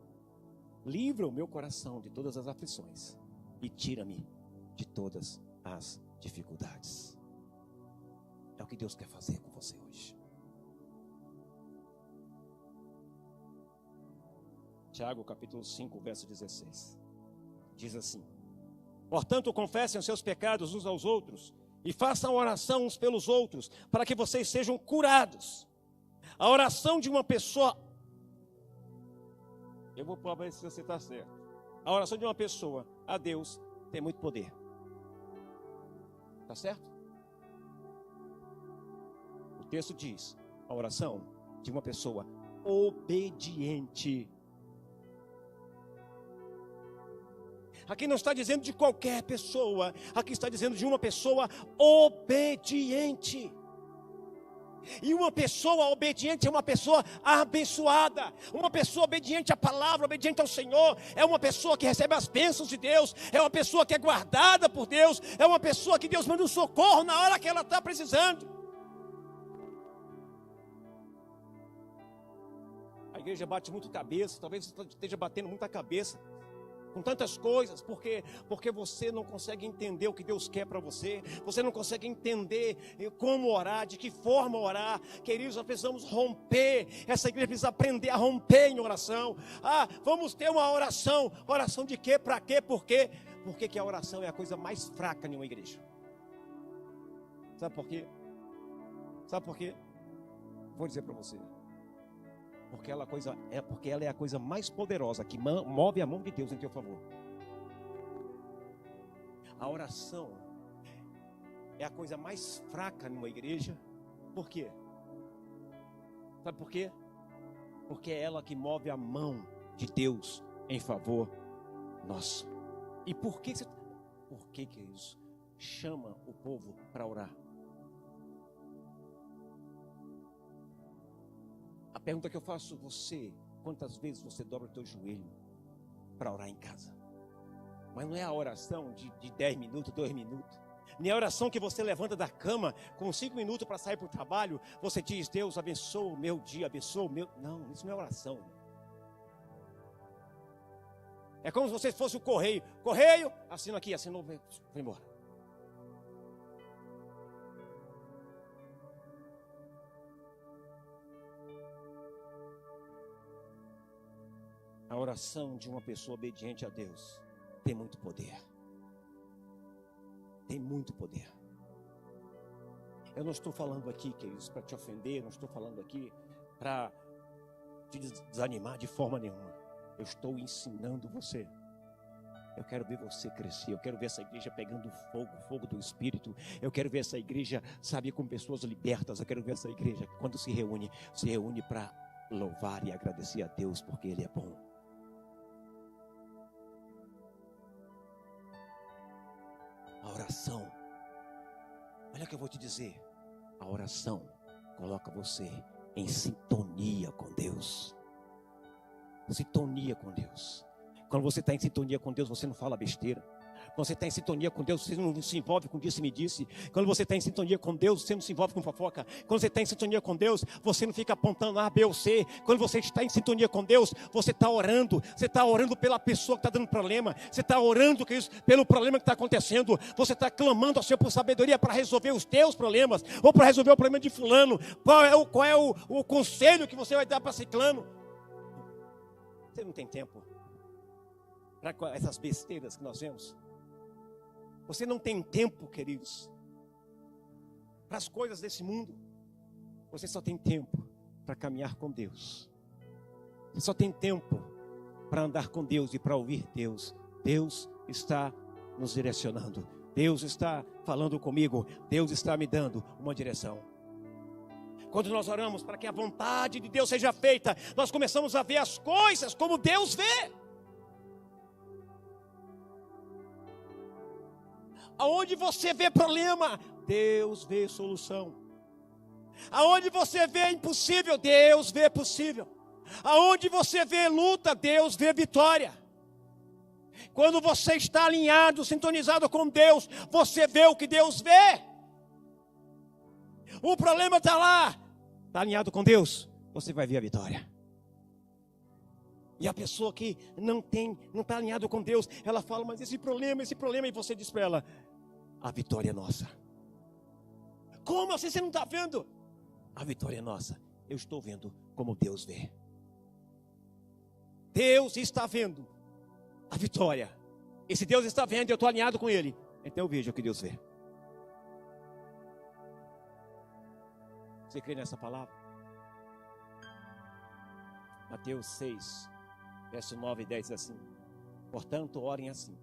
Livra o meu coração de todas as aflições e tira-me de todas as dificuldades. É o que Deus quer fazer com você hoje. Tiago capítulo 5, verso 16. Diz assim: portanto, confessem os seus pecados uns aos outros e façam oração uns pelos outros, para que vocês sejam curados. A oração de uma pessoa... Eu vou provar se você está certo. A oração de uma pessoa a Deus tem muito poder. Está certo? O texto diz: a oração de uma pessoa obediente Aqui não está dizendo de qualquer pessoa, aqui está dizendo de uma pessoa obediente. E uma pessoa obediente é uma pessoa abençoada. Uma pessoa obediente à palavra, obediente ao Senhor, é uma pessoa que recebe as bênçãos de Deus, é uma pessoa que é guardada por Deus, é uma pessoa que Deus manda um socorro na hora que ela está precisando. A igreja bate muito cabeça, talvez você esteja batendo muita cabeça com tantas coisas, porque você não consegue entender o que Deus quer para você, você não consegue entender como orar, de que forma orar. Queridos, nós precisamos romper, essa igreja precisa aprender a romper em oração. Vamos ter uma oração de quê, para quê, por quê? Porque que a oração é a coisa mais fraca em uma igreja. Sabe por quê? Sabe por quê? Vou dizer para você. Porque ela é a coisa mais poderosa que move a mão de Deus em teu favor. A oração é a coisa mais fraca numa igreja. Por quê? Sabe por quê? Porque é ela que move a mão de Deus em favor nosso. E por que isso chama o povo para orar? A pergunta que eu faço você: quantas vezes você dobra o teu joelho para orar em casa? Mas não é a oração de 10 minutos, 2 minutos. Nem a oração que você levanta da cama com 5 minutos para sair para o trabalho. Você diz: Deus abençoa o meu dia, abençoa o meu... Não, isso não é oração. É como se você fosse o correio. Correio, assina aqui, assinou, foi embora. A oração de uma pessoa obediente a Deus tem muito poder. Tem muito poder. Eu não estou falando aqui, queridos, para te ofender, não estou falando aqui para te desanimar de forma nenhuma. Eu estou ensinando você. Eu quero ver você crescer, eu quero ver essa igreja pegando fogo do Espírito. Eu quero ver essa igreja, sabe, com pessoas libertas. Eu quero ver essa igreja, quando se reúne para louvar e agradecer a Deus, porque Ele é bom. A oração, olha o que eu vou te dizer, a oração coloca você em sintonia com Deus. Sintonia com Deus. Quando você está em sintonia com Deus, você não fala besteira. Quando você está em sintonia com Deus, você não se envolve com disse-me-disse. Quando você está em sintonia com Deus, você não se envolve com fofoca. Quando você está em sintonia com Deus, você não fica apontando A, B ou C. Quando você está em sintonia com Deus, você está orando. Você está orando pela pessoa que está dando problema. Você está orando pelo problema que está acontecendo. Você está clamando ao Senhor por sabedoria para resolver os teus problemas, ou para resolver o problema de fulano. Qual é o conselho que você vai dar para ciclano? Você não tem tempo para essas besteiras que nós vemos. Você não tem tempo, queridos, para as coisas desse mundo. Você só tem tempo para caminhar com Deus. Você só tem tempo para andar com Deus e para ouvir Deus. Deus está nos direcionando. Deus está falando comigo. Deus está me dando uma direção. Quando nós oramos para que a vontade de Deus seja feita, nós começamos a ver as coisas como Deus vê. Aonde você vê problema, Deus vê solução. Aonde você vê impossível, Deus vê possível. Aonde você vê luta, Deus vê vitória. Quando você está alinhado, sintonizado com Deus, você vê o que Deus vê. O problema está lá, está alinhado com Deus, você vai ver a vitória. E a pessoa que não está alinhado com Deus, ela fala: mas esse problema, e você diz para ela: a vitória é nossa. Como assim você não está vendo? A vitória é nossa. Eu estou vendo como Deus vê. Deus está vendo a vitória. E se Deus está vendo e eu estou alinhado com Ele, então eu vejo o que Deus vê. Você crê nessa palavra? Mateus 6, verso 9 e 10 diz assim: portanto, orem assim: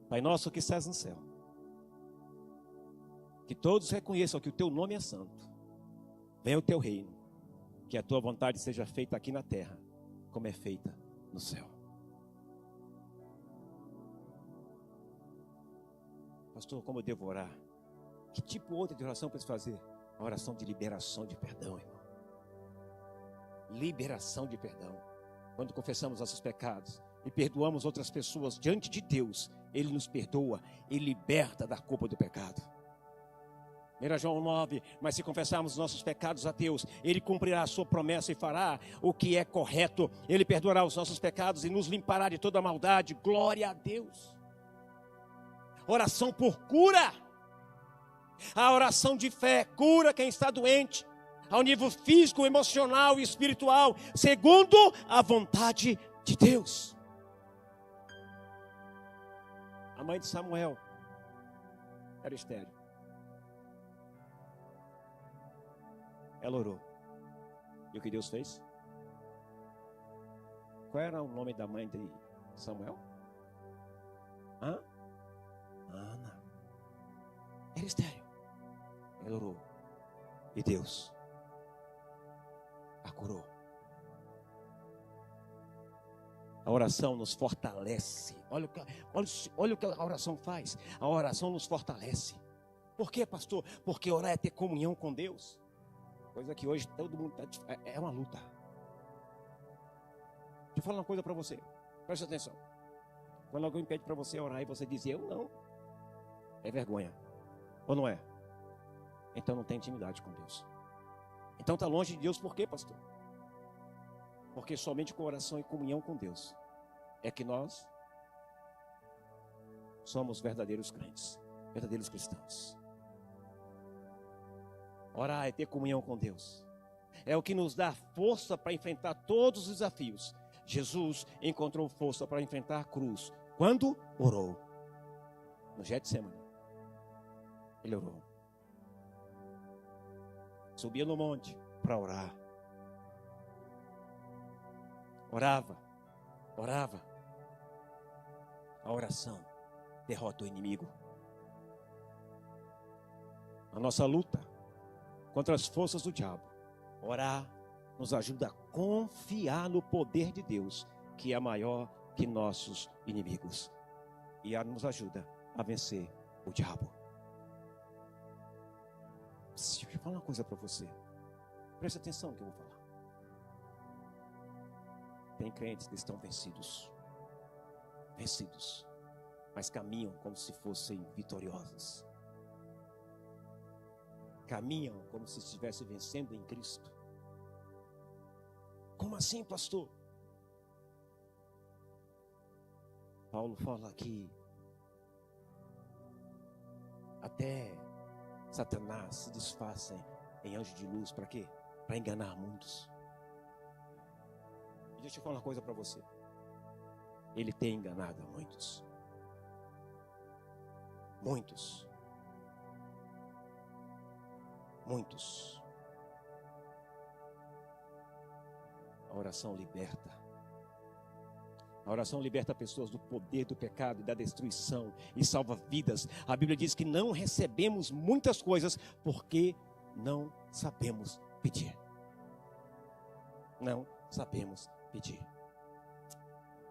Pai nosso que estás no céu, que todos reconheçam que o teu nome é santo. Venha o teu reino. Que a tua vontade seja feita aqui na terra, como é feita no céu. Pastor, como eu devo orar? Que tipo outra de oração eu preciso fazer? A oração de liberação de perdão, irmão. Liberação de perdão. Quando confessamos nossos pecados e perdoamos outras pessoas diante de Deus, Ele nos perdoa e liberta da culpa do pecado. 1 João 9, mas se confessarmos os nossos pecados a Deus, Ele cumprirá a sua promessa e fará o que é correto. Ele perdoará os nossos pecados e nos limpará de toda maldade. Glória a Deus. Oração por cura. A oração de fé cura quem está doente, ao nível físico, emocional e espiritual, segundo a vontade de Deus. A mãe de Samuel era estéril. Ela orou. E o que Deus fez? Qual era o nome da mãe de Samuel? Ana. Era estéril. Ela orou. E Deus a curou. A oração nos fortalece. Olha o que a oração faz. A oração nos fortalece. Por quê, pastor? Porque orar é ter comunhão com Deus. Coisa que hoje todo mundo é uma luta. Deixa eu falar uma coisa para você. Preste atenção. Quando alguém pede para você orar e você diz eu não, é vergonha. Ou não é? Então não tem intimidade com Deus. Então está longe de Deus, por quê, pastor? Porque somente com oração e comunhão com Deus é que nós somos verdadeiros crentes, verdadeiros cristãos. Orar é ter comunhão com Deus. É o que nos dá força para enfrentar todos os desafios. Jesus encontrou força para enfrentar a cruz quando orou. No Getsemane. Ele orou. Subia no monte para orar. Orava. A oração derrota o inimigo. A nossa luta contra as forças do diabo. Orar nos ajuda a confiar no poder de Deus, que é maior que nossos inimigos. E nos ajuda a vencer o diabo. Deixa eu falar uma coisa para você. Preste atenção no que eu vou falar. Tem crentes que estão vencidos, mas caminham como se fossem vitoriosos. Caminham como se estivessem vencendo em Cristo. Como assim, pastor? Paulo fala que até Satanás se desfaça em anjo de luz. Para quê? Para enganar muitos. E deixa eu falar uma coisa para você. Ele tem enganado a muitos. Muitos. A oração liberta. A oração liberta pessoas do poder do pecado e da destruição e salva vidas. A Bíblia diz que não recebemos muitas coisas porque não sabemos pedir. Não sabemos pedir.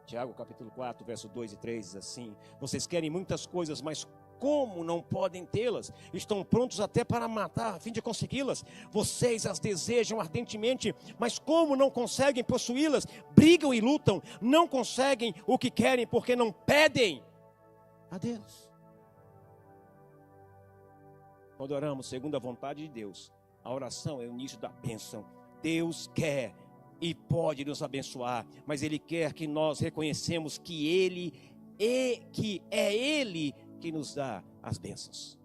Tiago capítulo 4, verso 2 e 3 diz assim: vocês querem muitas coisas, mas como não podem tê-las? Estão prontos até para matar a fim de consegui-las. Vocês as desejam ardentemente, mas como não conseguem possuí-las? Brigam e lutam, não conseguem o que querem porque não pedem a Deus. Quando oramos segundo a vontade de Deus, a oração é o início da bênção. Deus quer e pode nos abençoar, mas Ele quer que nós reconhecemos que é Ele que nos dá as bênçãos.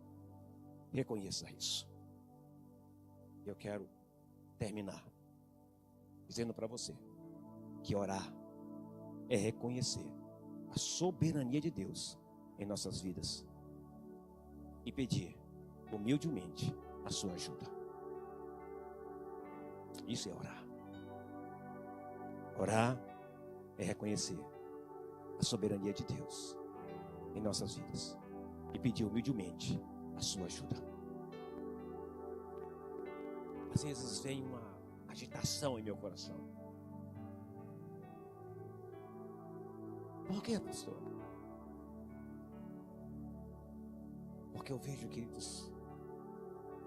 Reconheça isso. Eu quero terminar dizendo para você que orar é reconhecer a soberania de Deus em nossas vidas e pedir humildemente a sua ajuda. Isso é orar. Orar é reconhecer a soberania de Deus em nossas vidas e pedir humildemente a sua ajuda. Às vezes vem uma agitação em meu coração. Por quê, pastor? Porque eu vejo, queridos,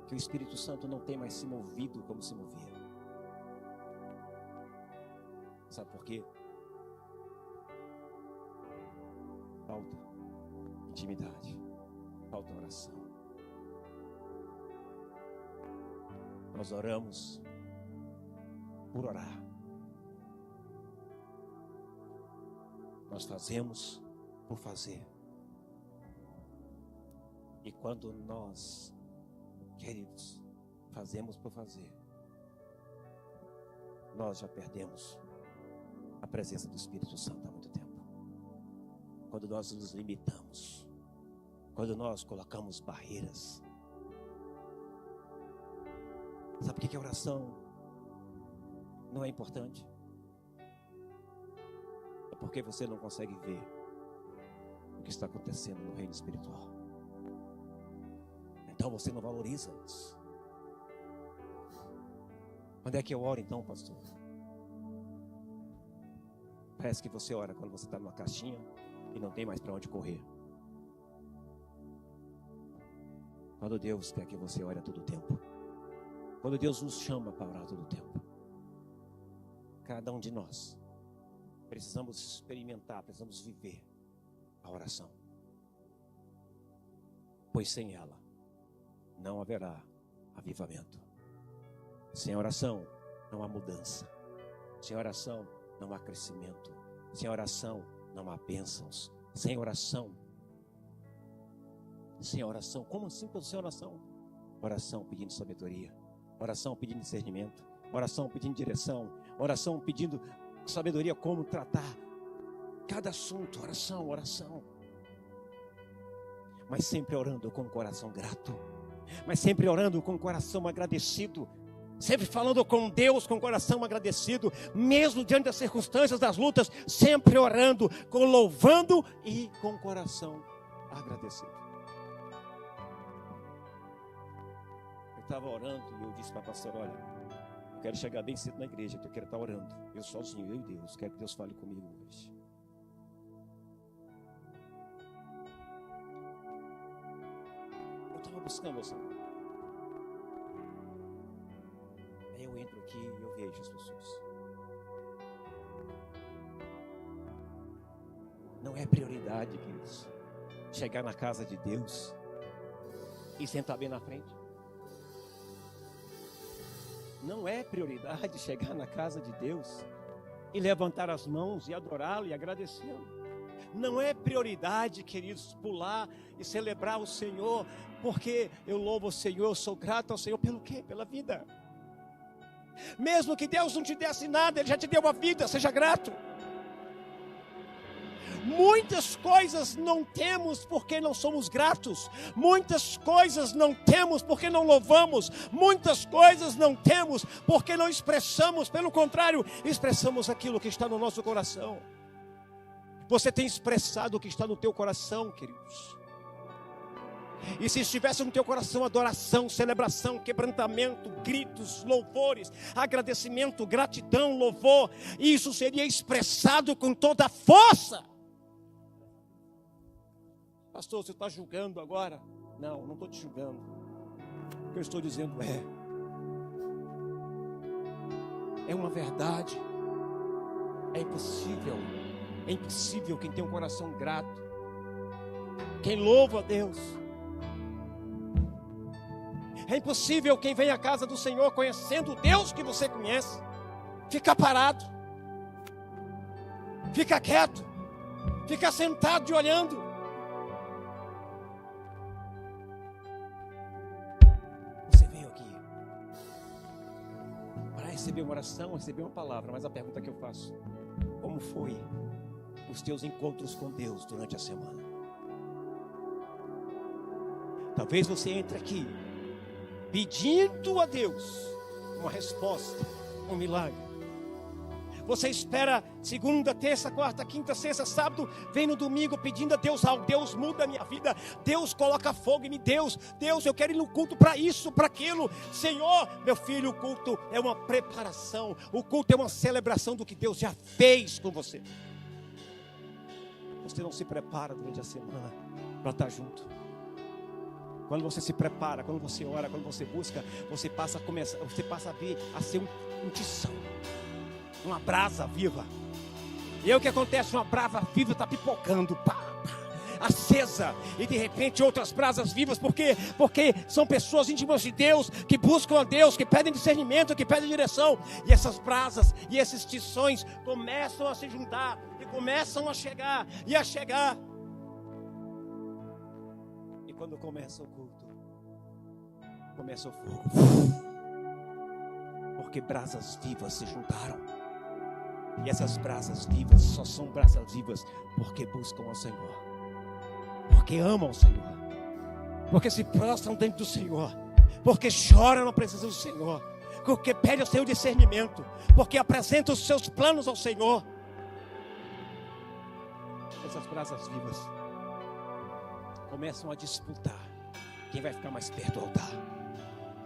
que o Espírito Santo não tem mais se movido como se movia. Sabe por quê? Falta intimidade, falta oração. Nós oramos por orar. Nós fazemos por fazer. E quando nós, queridos, fazemos por fazer, nós já perdemos a presença do Espírito Santo há muito tempo. Quando nós nos limitamos, quando nós colocamos barreiras. Sabe por que a oração não é importante? É porque você não consegue ver o que está acontecendo no reino espiritual. Então você não valoriza isso. Quando é que eu oro então, pastor? Parece que você ora quando você está numa caixinha e não tem mais para onde correr. Quando Deus quer que você ore a todo tempo. Quando Deus nos chama para orar a todo tempo. Cada um de nós precisamos experimentar, precisamos viver a oração. Pois sem ela não haverá avivamento. Sem oração não há mudança. Sem oração não há crescimento. Sem oração não há bênçãos. Sem oração. Como assim sem oração? Oração pedindo sabedoria. Oração pedindo discernimento. Oração pedindo direção. Oração pedindo sabedoria como tratar cada assunto. Oração. Mas sempre orando com o coração grato. Mas sempre orando com o coração agradecido. Sempre falando com Deus com o coração agradecido. Mesmo diante das circunstâncias, das lutas. Sempre orando, louvando e com o coração agradecido. Eu estava orando e eu disse para a pastora: olha, eu quero chegar bem cedo na igreja, que eu quero estar orando. Eu sozinho, eu e Deus. Quero que Deus fale comigo hoje. Eu estava buscando o Senhor. Aí eu entro aqui e eu vejo as pessoas. Não é prioridade, queridos, chegar na casa de Deus e sentar bem na frente. Não é prioridade chegar na casa de Deus e levantar as mãos e adorá-lo e agradecê-lo. Não é prioridade, queridos, pular e celebrar o Senhor, porque eu louvo o Senhor, eu sou grato ao Senhor. Pelo quê? Pela vida. Mesmo que Deus não te desse nada, Ele já te deu a vida, seja grato. Muitas coisas não temos porque não somos gratos. Muitas coisas não temos porque não louvamos. Muitas coisas não temos porque não expressamos. Pelo contrário, expressamos aquilo que está no nosso coração. Você tem expressado o que está no teu coração, queridos. E se estivesse no teu coração adoração, celebração, quebrantamento, gritos, louvores, agradecimento, gratidão, louvor, isso seria expressado com toda a força. Pastor, você está julgando agora? Não, não estou te julgando. O que eu estou dizendo é uma verdade. É impossível quem tem um coração grato, quem louva a Deus. É impossível quem vem à casa do Senhor conhecendo o Deus que você conhece, ficar parado, ficar quieto, ficar sentado e olhando. Receber uma oração, receber uma palavra, mas a pergunta que eu faço: como foi os teus encontros com Deus durante a semana? Talvez você entre aqui pedindo a Deus uma resposta, um milagre. Você espera segunda, terça, quarta, quinta, sexta, sábado, vem no domingo pedindo a Deus algo. Deus muda a minha vida, Deus coloca fogo em mim. Deus, eu quero ir no culto para isso, para aquilo. Senhor, meu filho, o culto é uma preparação. O culto é uma celebração do que Deus já fez com você. Você não se prepara durante a semana para estar junto. Quando você se prepara, quando você ora, quando você busca, você passa a ver, a ser um tição, uma brasa viva. E aí o que acontece? Uma brasa viva está pipocando, acesa, e de repente outras brasas vivas, porque são pessoas íntimas de Deus, que buscam a Deus, que pedem discernimento, que pedem direção, e essas brasas e esses tições começam a se juntar, e começam a chegar, e quando começa o culto, começa o fogo, porque brasas vivas se juntaram, e essas brasas vivas só são brasas vivas porque buscam ao Senhor, porque amam o Senhor, porque se prostram diante do Senhor, porque choram na presença do Senhor, porque pedem o seu discernimento, porque apresentam os seus planos ao Senhor. Essas brasas vivas começam a disputar quem vai ficar mais perto do altar.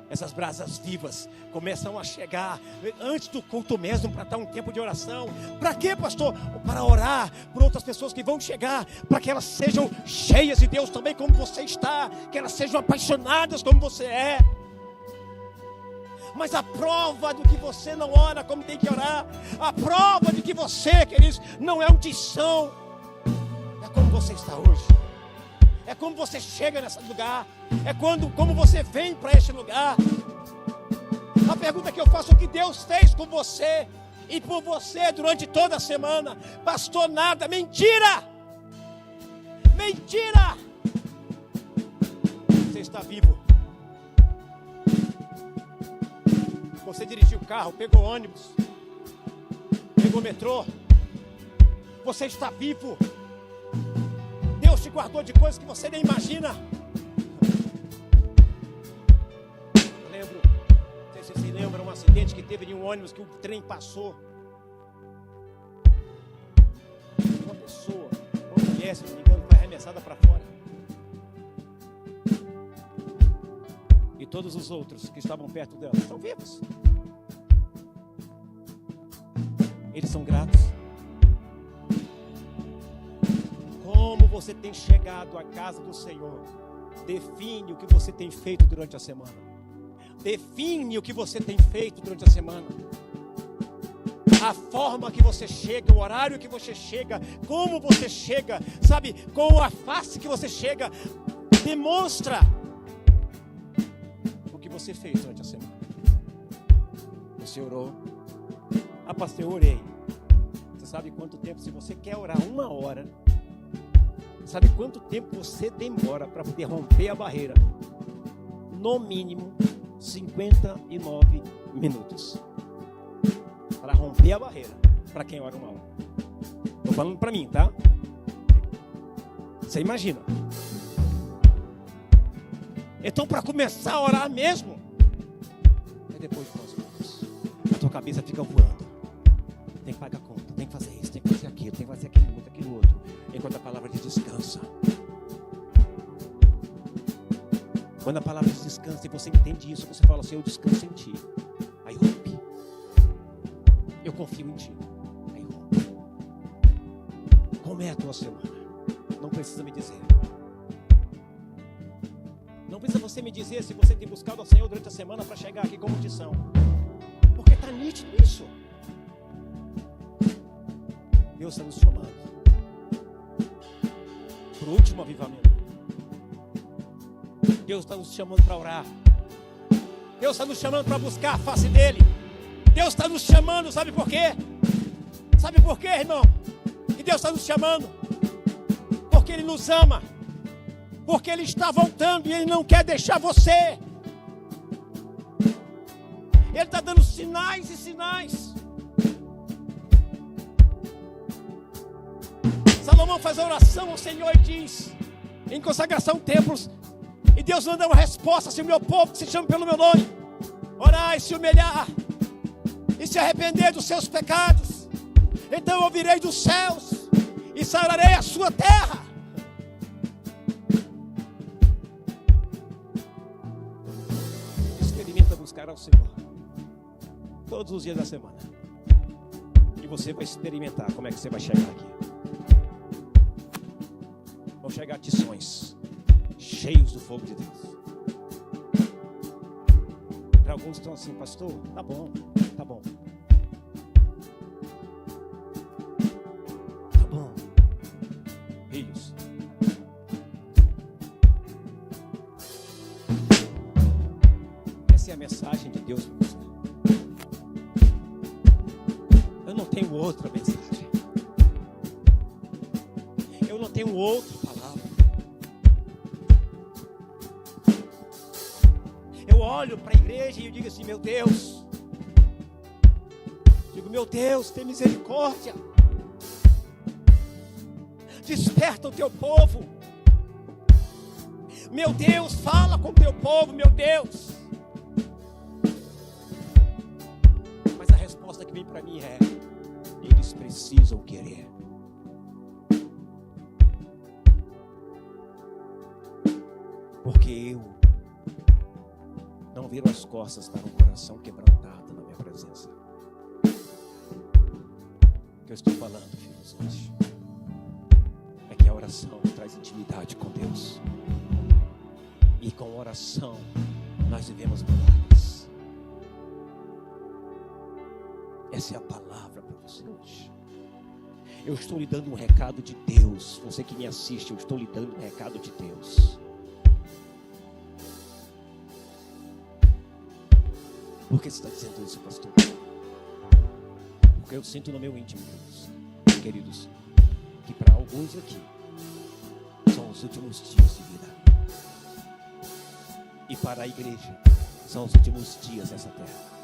Essas brasas vivas começam a chegar antes do culto mesmo, para dar um tempo de oração. Para quê, pastor? Para orar por outras pessoas que vão chegar, para que elas sejam cheias de Deus também, como você está, que elas sejam apaixonadas como você é. Mas a prova do que você não ora como tem que orar, a prova de que você, queridos, não é um tição, é como você está hoje. É como você chega nesse lugar. É como você vem para este lugar. A pergunta que eu faço: o que Deus fez com você e por você durante toda a semana? Pastor, nada. Mentira! Mentira! Você está vivo. Você dirigiu o carro, pegou ônibus, pegou metrô. Você está vivo. Deus te guardou de coisas que você nem imagina. Eu lembro, não sei se você se lembra, um acidente que teve em um ônibus, que o trem passou. Uma pessoa, uma mulher, se não me engano, foi arremessada para fora. E todos os outros que estavam perto dela estão vivos. Eles são gratos. Como você tem chegado à casa do Senhor define o que você tem feito durante a semana. Define o que você tem feito durante a semana. A forma que você chega, o horário que você chega, como você chega, sabe, com a face que você chega, demonstra o que você fez durante a semana. Você orou? Ah, pastor, eu orei. Você sabe quanto tempo, se você quer orar 1 hora, sabe quanto tempo você demora para poder romper a barreira? No mínimo 59 minutos. Para romper a barreira, para quem ora 1 hora. Estou falando para mim, tá? Você imagina. Então, para começar a orar mesmo, é depois de nós vamos. A tua cabeça fica voando. Tem que pagar conta, tem que fazer isso, tem que fazer aquilo, tem que fazer aquilo outro. Enquanto a palavra diz descansa. Quando a palavra diz descansa e você entende isso, você fala assim: eu descanso em ti. Aí rompe. Eu confio em ti. Aí rompe. Como é a tua semana? Não precisa me dizer. Não precisa você me dizer se você tem buscado ao Senhor durante a semana para chegar aqui como tição. Porque está nítido isso. Deus está nos chamando para o último avivamento. Deus está nos chamando para orar. Deus está nos chamando para buscar a face dEle. Deus está nos chamando, sabe por quê? Sabe por quê, irmão? Que Deus está nos chamando? Porque Ele nos ama. Porque Ele está voltando e Ele não quer deixar você. Ele está dando sinais e sinais. Salomão faz a oração ao Senhor e diz, em consagração templos, e Deus manda uma resposta: se o meu povo que se chama pelo meu nome orar e se humilhar e se arrepender dos seus pecados, então eu ouvirei dos céus e sararei a sua terra. Experimenta buscar ao Senhor todos os dias da semana, e você vai experimentar como é que você vai chegar aqui. Vão chegar tições cheios do fogo de Deus. alguns estão assim, pastor, tá bom, tá bom. Tá bom. Filhos, essa é a mensagem de Deus para você. Eu não tenho outra mensagem. Eu não tenho outra palavra. Eu olho para a igreja e eu digo assim, meu Deus. Digo, meu Deus, tem misericórdia. Desperta o teu povo. Meu Deus, fala com o teu povo, meu Deus. Mas a resposta que vem para mim é: eles precisam querer. Porque eu não viro as costas para um coração quebrantado na minha presença. O que eu estou falando, filhos, hoje é que a oração traz intimidade com Deus. E com oração nós vivemos milagres. Essa é a palavra para você hoje. Eu estou lhe dando um recado de Deus. Você que me assiste, eu estou lhe dando um recado de Deus. Por que você está dizendo isso, pastor? Porque eu sinto no meu íntimo, queridos, que para alguns aqui são os últimos dias de vida. E para a igreja são os últimos dias dessa terra.